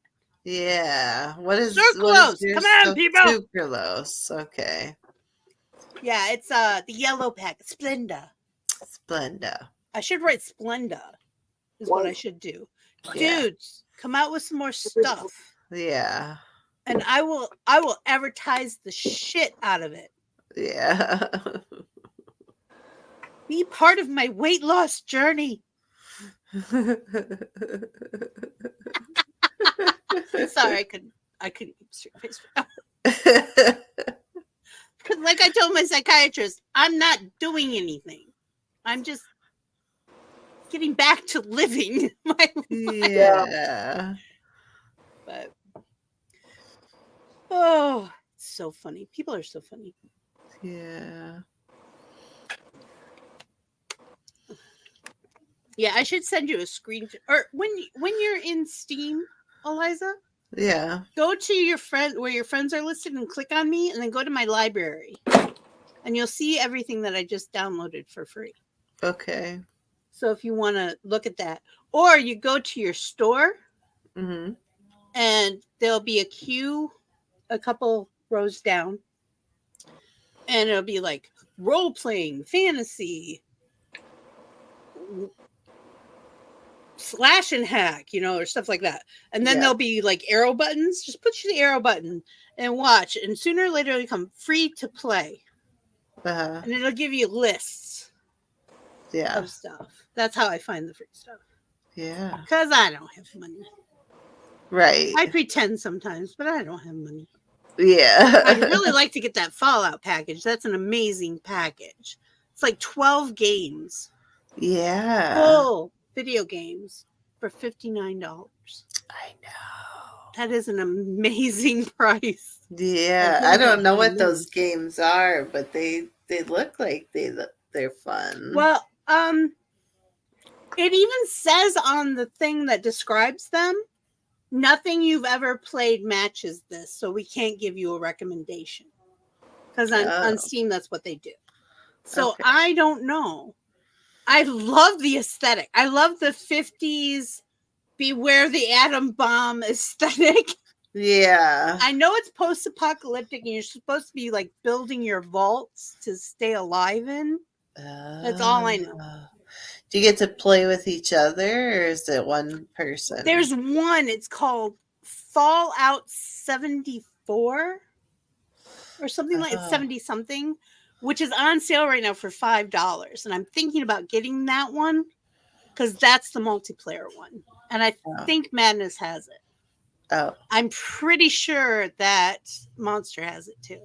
Yeah. What is Sucralose. your Come on, stuff? people. Sucralose. Okay. Yeah, it's the yellow packet, Splenda. Splenda. I should write Splenda. Is what I should do. Yeah. Dudes, come out with some more stuff, Yeah. and I will advertise the shit out of it. Yeah. Be part of my weight loss journey. Sorry, I couldn't keep a straight face. Like I told my psychiatrist, I'm not doing anything. I'm just getting back to living my life. Yeah. But oh, it's so funny. People are so funny. Yeah. Yeah, I should send you a screen or when you're in Steam, Eliza, Yeah. go to your friend where your friends are listed and click on me, and then go to my library, and you'll see everything that I just downloaded for free. Okay. So if you want to look at that, or you go to your store, Mm-hmm. and there'll be a queue a couple rows down, and it'll be like role playing, fantasy, slash and hack, or stuff like that. And then there'll be like arrow buttons. Just push the arrow button and watch, and sooner or later it'll become free to play. Uh-huh. And it'll give you lists of stuff. That's how I find the free stuff. Yeah. Because I don't have money. Right. I pretend sometimes, but I don't have money. Yeah. I'd really like to get that Fallout package. That's an amazing package. It's like 12 games. Yeah. Full video games for $59. I know. That is an amazing price. Yeah. I don't know what those games are, but they look like they're fun. Well, it even says on the thing that describes them, nothing you've ever played matches this, so we can't give you a recommendation. Because on Steam, that's what they do. So I don't know. I love the aesthetic. I love the 50s beware the atom bomb aesthetic. Yeah. I know it's post-apocalyptic and you're supposed to be like building your vaults to stay alive in. That's all I know. Do you get to play with each other, or is it one person? There's one. It's called Fallout 74 or something like 70 something, which is on sale right now for $5. And I'm thinking about getting that one because that's the multiplayer one. And I think Madness has it. Oh. I'm pretty sure that Monster has it too.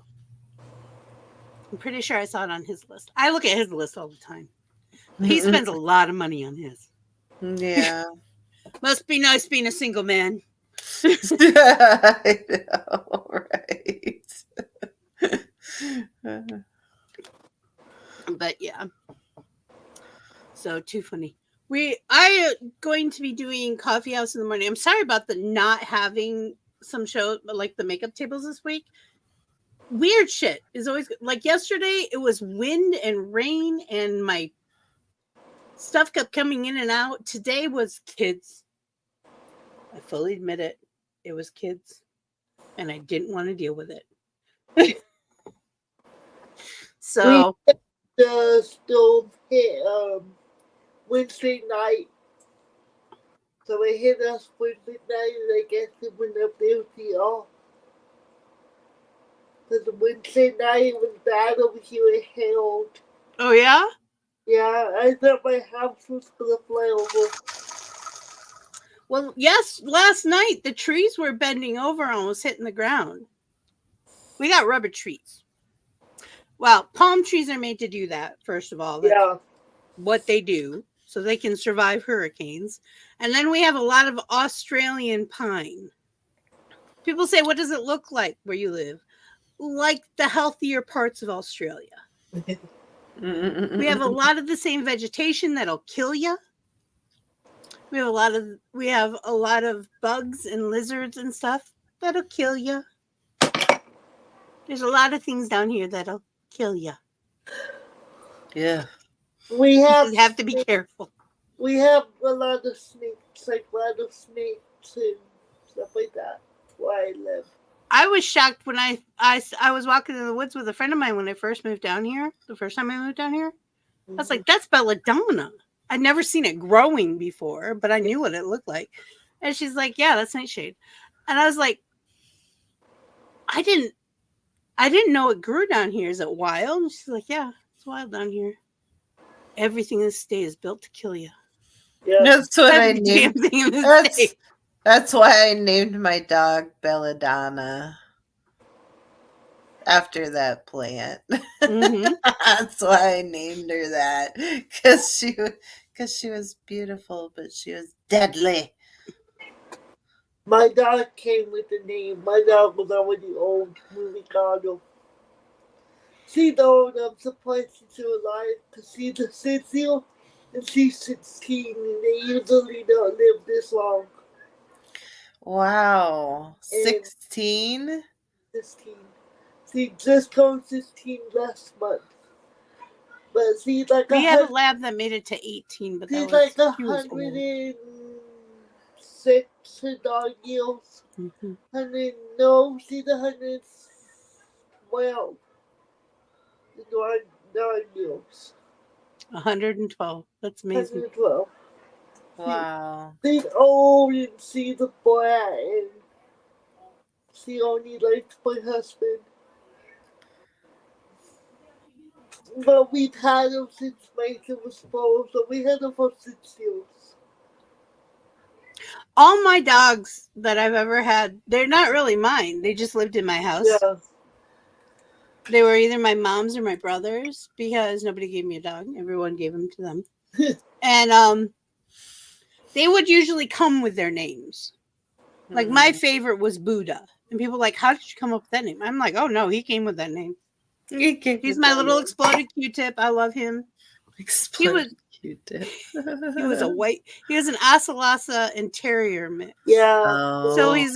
I'm pretty sure I saw it on his list. I look at his list all the time. He spends a lot of money on his. Yeah. Must be nice being a single man. I know, right? But yeah. So too funny. I going to be doing Coffee House in the morning. I'm sorry about the not having some show like the makeup tables this week. Weird shit is always like yesterday. It was wind and rain, and my stuff kept coming in and out. Today was kids. I fully admit it. It was kids, and I didn't want to deal with it. So the storm hit Wednesday night. So it hit us Wednesday night, and I guess it went up there with the all. Because Wednesday night was bad over here. It hailed. Oh yeah? Yeah, I thought my house was gonna fly over. Well, yes, last night the trees were bending over, almost hitting the ground. We got rubber trees. Well, palm trees are made to do that, first of all. That's what they do, so they can survive hurricanes. And then we have a lot of Australian pine. People say, what does it look like where you live? Like the healthier parts of Australia. We have a lot of the same vegetation that'll kill you. We have a lot of bugs and lizards and stuff that'll kill you. There's a lot of things down here that'll kill you. Yeah. We have You have to be careful. We have a lot of snakes, like rattlesnakes and stuff like that. Where I live. I was shocked when I was walking in the woods with a friend of mine when I first moved down here. The first time I moved down here, I was like, "That's belladonna." I'd never seen it growing before, but I knew what it looked like. And she's like, "Yeah, that's nightshade." And I was like, "I didn't know it grew down here. Is it wild?" And she's like, "Yeah, it's wild down here. Everything in this state is built to kill you." Yeah. That's what I Every damn named. thing in this state. That's why I named my dog Belladonna after that plant. Mhm. That's why I named her that, because she was beautiful, but she was deadly. My dog came with the name. My dog was already old when we got him. She's old. I'm surprised she's still alive because she's a Sicilian and she's 16, and they usually don't live this long. Wow. 16? 16. She just turned 16 last month. But she's like We have a lab that made it to 18, but she's that like he was old. 106 dog years. Mhm. She's 112. Dog years. 112. That's amazing. 112. Wow. She's old and she's a brat and she only likes my husband. But we've had him since Mason was 4, so we had him for 6 years. All my dogs that I've ever had, they're not really mine. They just lived in my house. Yeah. They were either my mom's or my brother's because nobody gave me a dog. Everyone gave them to them. And they would usually come with their names. Like my favorite was Buddha. And people were like, "How did you come up with that name?" I'm like, "Oh no, he came with that name. He's my little exploded Q-tip. I love him." Exploded Q-tip. He was an Ocelasa and Terrier mix. Yeah. Oh. So he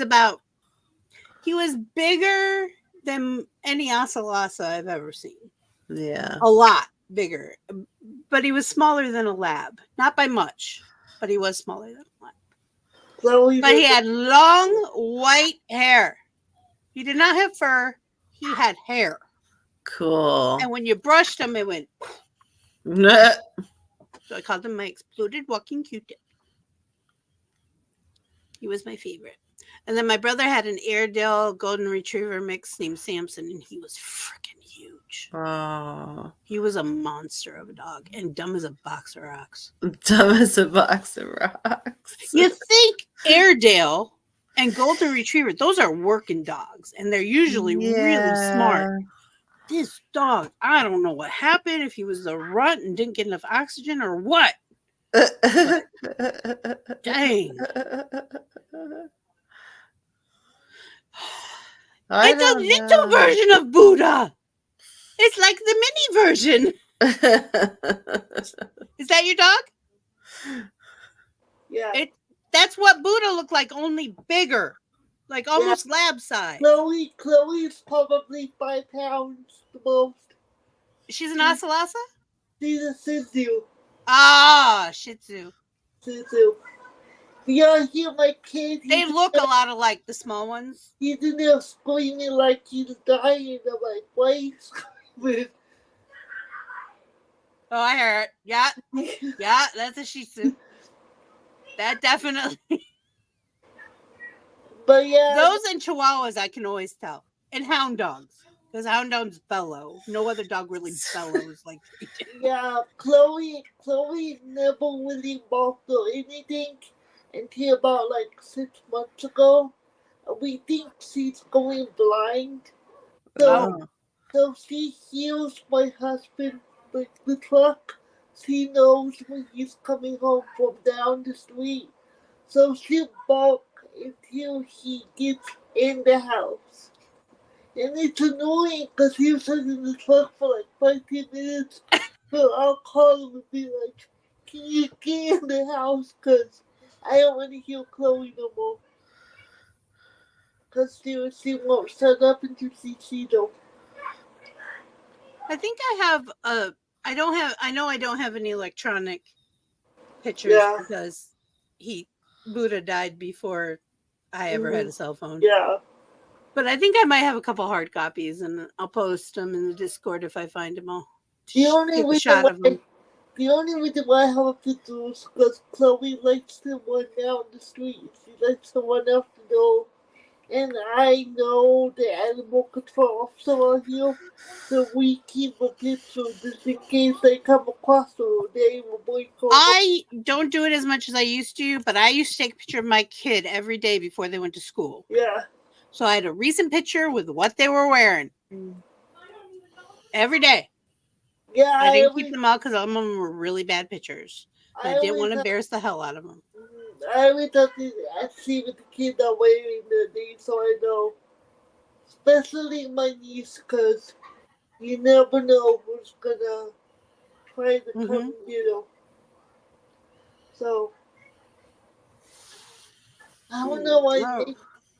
was bigger than any Ocelasa I've ever seen. Yeah. A lot bigger. But he was smaller than a lab. Not by much, but he was smaller than a lab. But he had long white hair. He did not have fur. He had hair. Cool. And when you brushed him, it went. Nah. So I called him my exploded walking Q-tip. He was my favorite. And then my brother had an Airedale Golden Retriever mix named Samson, and he was freaking huge. Oh. He was a monster of a dog and dumb as a box of rocks. Dumb as a box of rocks. You think Airedale and Golden Retriever, those are working dogs, and they're usually really smart. This dog, I don't know what happened, if he was a runt and didn't get enough oxygen or what. Dang. It's a little version of Buddha. It's like the mini version. Is that your dog? Yeah. That's what Buddha looked like, only bigger. Like almost lab size. Chloe's probably 5 pounds the most. She's an Ocelasa? She's a Shih Tzu. Ah, Shih Tzu. Shih Tzu. Yeah, here my kid. They look a lot alike, the small ones. He's in there screaming like he's dying. I'm like, why are you screaming? Oh, I heard. Yeah. Yeah, that's a Shih Tzu. That definitely. But yeah. Those and Chihuahuas, I can always tell. And hound dogs. Because hound dogs bellow. No other dog really bellows like they do. Yeah, Chloe never really walked or anything until about like 6 months ago. We think she's going blind. So she hears my husband like the truck. She knows when he's coming home from down the street. So she'll bark until he gets in the house. And it's annoying because he was in the truck for like 5-10 minutes So I'll call him and be like, "Can you get in the house? Cause I don't want to hear Chloe no more. Cause she won't shut up until she sees them." I think I have I know I don't have any electronic pictures Yeah. because Buddha died before I ever had a cell phone. Yeah. But I think I might have a couple hard copies, and I'll post them in the Discord if I find them all. The only Take a reason shot of them. The only reason why I have a picture is because Chloe likes to run down the street. She likes to run up the door. And I know the animal control officer are here, so we keep a picture just in case they come across her. They will break her. I don't do it as much as I used to, but I used to take a picture of my kid every day before they went to school. Yeah. So I had a recent picture with what they were wearing every day. Yeah, I didn't keep them all because some of them were really bad pictures. I didn't want to always embarrass the hell out of them. I always have to see what the kids are wearing that day, so I know. Especially my niece, because you never know who's gonna try to come, So I don't know why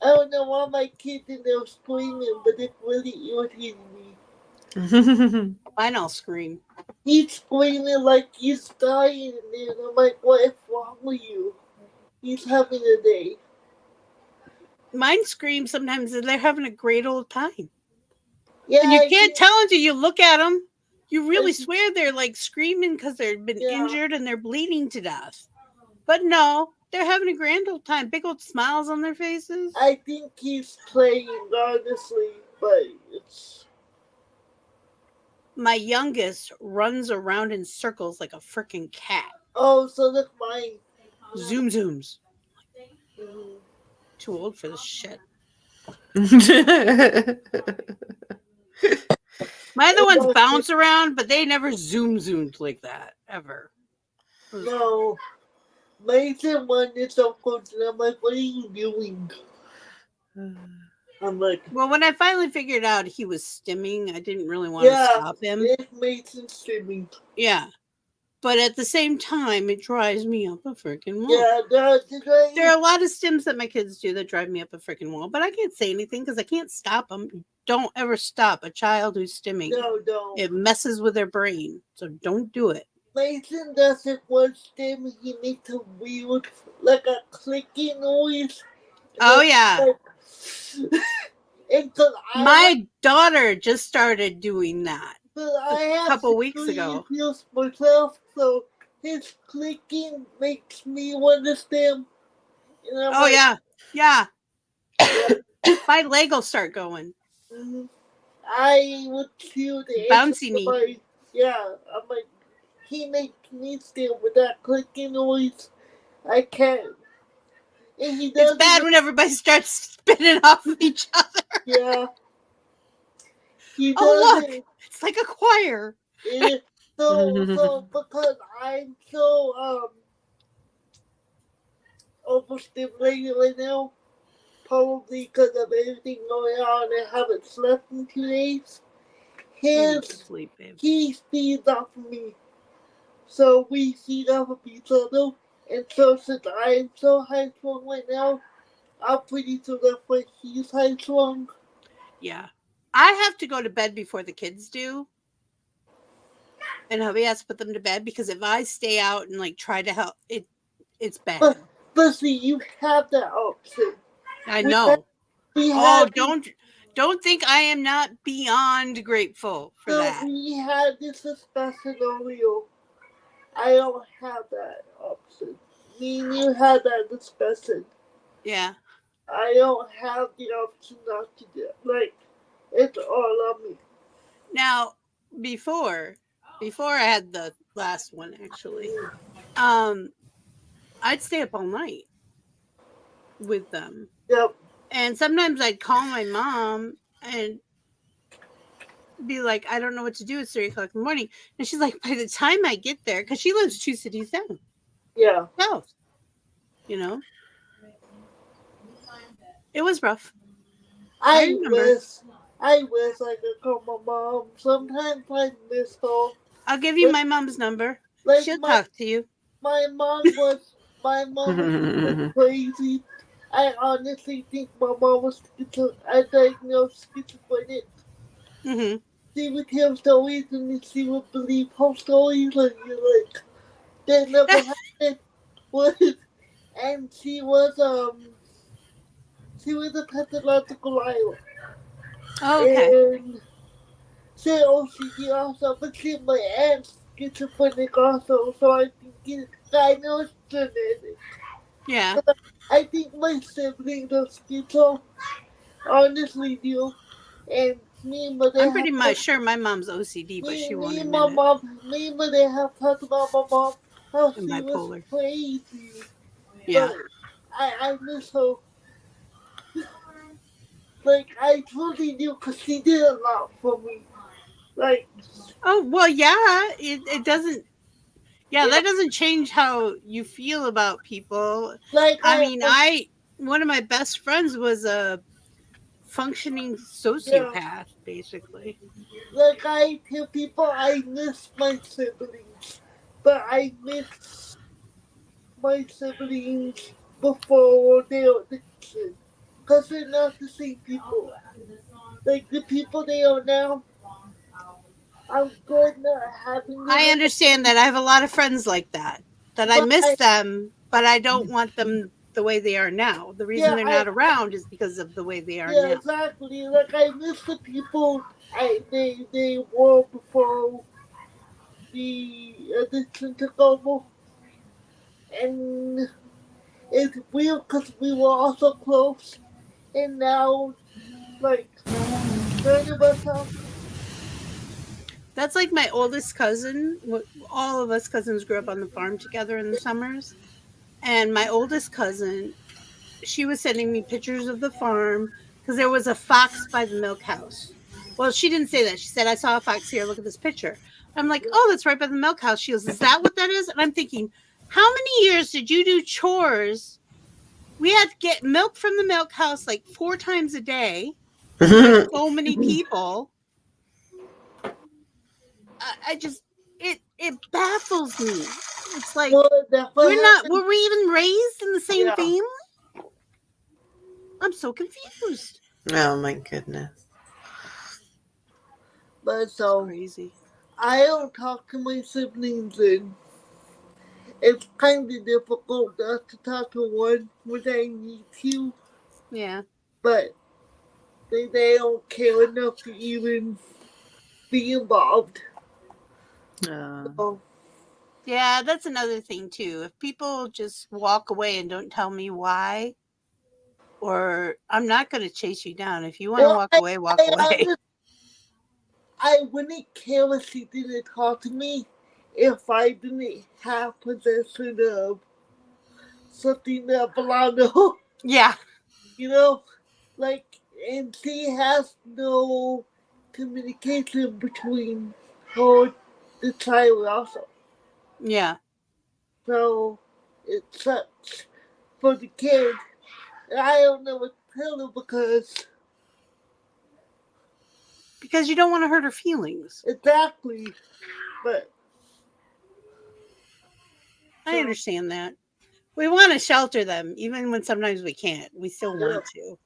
I don't know why my kids in there screaming, but it's really irritating me. Mine all scream. He's screaming like he's dying in there, and I'm like, what is wrong with you? He's having a day. Mine scream sometimes, and they're having a great old time. Yeah, and you can't tell until you look at them. You really swear they're like screaming because they've been injured and they're bleeding to death. But no, they're having a grand old time. Big old smiles on their faces. I think he's playing, honestly, but it's... My youngest runs around in circles like a freaking cat. Oh, so look, mine. Zooms. Too old for this shit. My other ones bounce around, but they never zoomed like that, ever. No. Mason one is so close, and I'm like, what are you doing? I'm like... Well, when I finally figured out he was stimming, I didn't really want to stop him. Yeah, it's Mason stimming. Yeah. But at the same time, it drives me up a freaking wall. Yeah, there are a lot of stims that my kids do that drive me up a freaking wall, but I can't say anything because I can't stop them. Don't ever stop a child who's stimming. No, don't. It messes with their brain, so don't do it. Mason doesn't want stim. He makes a weird, like a clicking noise. Oh, yeah. My daughter just started doing that a couple weeks ago. Myself, so his clicking makes me want to stim. Oh, like, yeah. My leg will start going. I would feel the bouncy me. Yeah, I'm like, he makes me stim with that clicking noise. I can't. It's bad when everybody starts spinning off of each other. Yeah. Look, it's like a choir. So because I'm so overstimulated right now, probably because of everything going on, I haven't slept in 2 days. He feeds off of me, so we feed off of each other. And so since I am so high strung right now, I'm pretty sure that's why he's high strung. Yeah. I have to go to bed before the kids do. And hubby has to put them to bed because if I stay out and like try to help, it's bad. But see, you have that option. I know. Don't think I am not beyond grateful for that. We had this discussion earlier. I don't have that option. Me and you had that discussion. Yeah. I don't have the option not to do it. Like, it's all on me. Now, before I had the last one, actually, I'd stay up all night with them. Yep. And sometimes I'd call my mom and be like, I don't know what to do. It's 3 o'clock in the morning. And she's like, by the time I get there, because she lives 2 cities down. Yeah. South. It was rough. I wish I could call my mom. Sometimes I miss her. I'll give you my mom's number. Like She'll my talk to you. mom was crazy. I honestly think my mom was diagnosed schizophrenic. Mm-hmm. She would tell stories and she would believe whole stories like that never happened. And she was a pathological liar. Oh, okay. And she OCD also, but she my aunt's schizophrenic also, so I think I know it's genetic. Yeah. I think my siblings are schizo, honestly do. And me and my dad I'm pretty much sure my mom's OCD, but she won't admit it. me and my dad have talked about my mom, how And she was bipolar. crazy. Yeah. But I miss her. Like, I truly do, because she did a lot for me. Like, Oh, well, yeah. It doesn't. Yeah, yeah, that doesn't change how you feel about people. like I mean, one of my best friends was a functioning yeah, sociopath, basically. like I tell people I miss my siblings, but I miss my siblings before they were the kids, because they're not the same people. Like, the people they are now, I'm good not having them. I understand that. I have a lot of friends like that. That I But miss them, but I don't want them the way they are now. The reason yeah, they're not around is because of the way they are yeah, now. exactly. Like, I miss the people they were before the addiction took over. And it's weird because we were also close. And now, like, none of us are. That's like my oldest cousin. All of us cousins grew up on the farm together in the summers. And my oldest cousin, she was sending me pictures of the farm because there was a fox by the milk house. Well, she didn't say that. She said, I saw a fox here. Look at this picture. I'm like, oh, that's right by the milk house. She goes, is that what that is? And I'm thinking, how many years did you do chores? We had to get milk from the milk house like 4 times a day. There's so many people. I just, it baffles me. It's like, Well, that's what happened. were we even raised in the same Yeah. family? I'm so confused. Oh my goodness. But so, Crazy. I don't talk to my siblings, and it's kind of difficult not to talk to one when I need to. Yeah. But they don't care enough to even be involved. So, Yeah, that's another thing too. If people just walk away and don't tell me why, or I'm not going to chase you down. If you want to well, walk away, walk away. I wouldn't care if she didn't talk to me if I didn't have possession of something that belonged to her. Yeah. You know, like, and she has no communication between her and the child also. Yeah. So it sucks for the kid. And I don't know what to tell her Because you don't want to hurt her feelings. exactly, but I understand that. We want to shelter them, even when sometimes we can't. We still want to.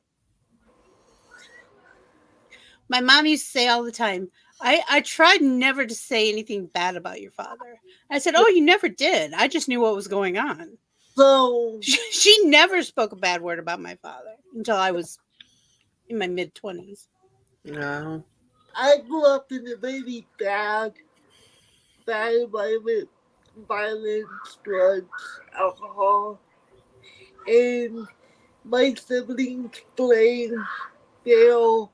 My mom used to say all the time, I tried never to say anything bad about your father. I said, oh, you never did. I just knew what was going on. so She never spoke a bad word about my father until I was in my mid-20s. No. I grew up in a very bad environment, violence, drugs, alcohol, and my siblings blame their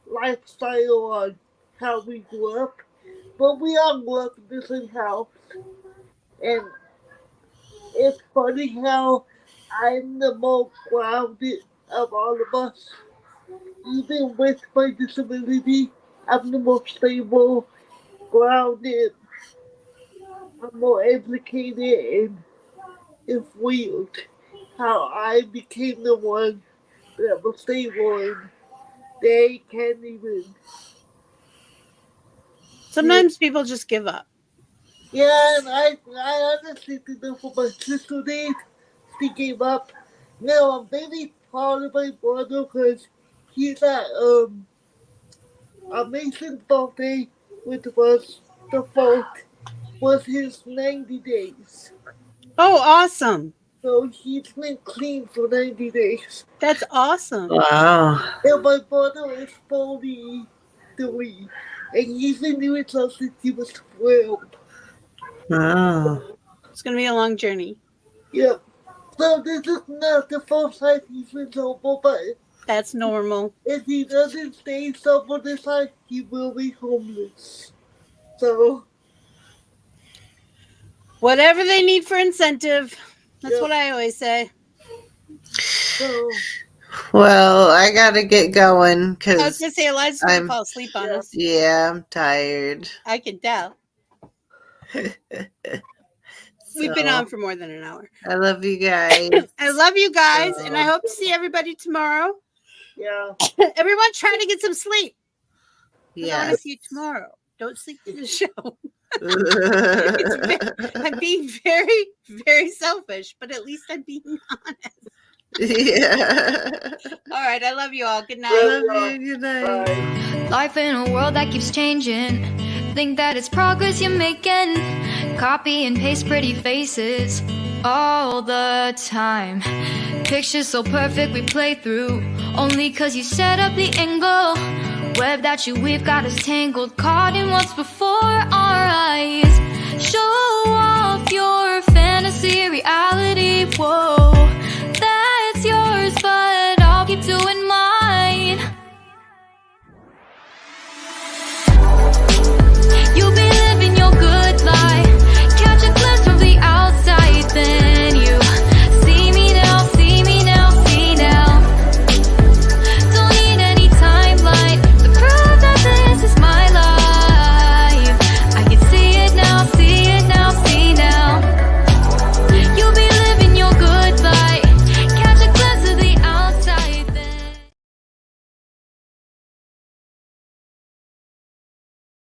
lifestyle on how we grew up. But we all grew up in the same house. And it's funny how I'm the most grounded of all of us. Even with my disability, I'm the most stable, grounded, I'm more educated, and it's weird how I became the one that was stable and they can't even. Sometimes people just give up. Yeah, and I honestly did that for my sister did. She gave up. Now I'm very proud of my brother because he's at Mason's birthday, which was the fourth, was his 90 days. Oh, awesome. So he's been clean for 90 days. That's awesome. Wow. And my brother is 43, and he's been doing so since he was 12. Wow. It's going to be a long journey. Yep. So this is not the first time he's been sober, but That's normal. if he doesn't stay sober this time, he will be homeless. So, Whatever they need for incentive. That's Yep. what I always say. so Well, I gotta get going I was because going to say, Eliza's going I'm- to fall asleep on us. yeah, I'm tired. I can tell. We've been So, on for more than an hour. I love you guys. I love you guys, and I hope to see everybody tomorrow. yeah. Everyone try to get some sleep. 'Cause I want to Yes. see you tomorrow. Don't sleep through the show. I'm being very, very selfish, but at least I'm being honest. Yeah. All right, I love you all. Good night. Love you. Good night. Bye. Life in a world that keeps changing. Think that it's progress you're making. Copy and paste pretty faces all the time. Pictures so perfect we play through. Only cause you set up the angle. Web that you weave got us tangled. Caught in what's before our eyes.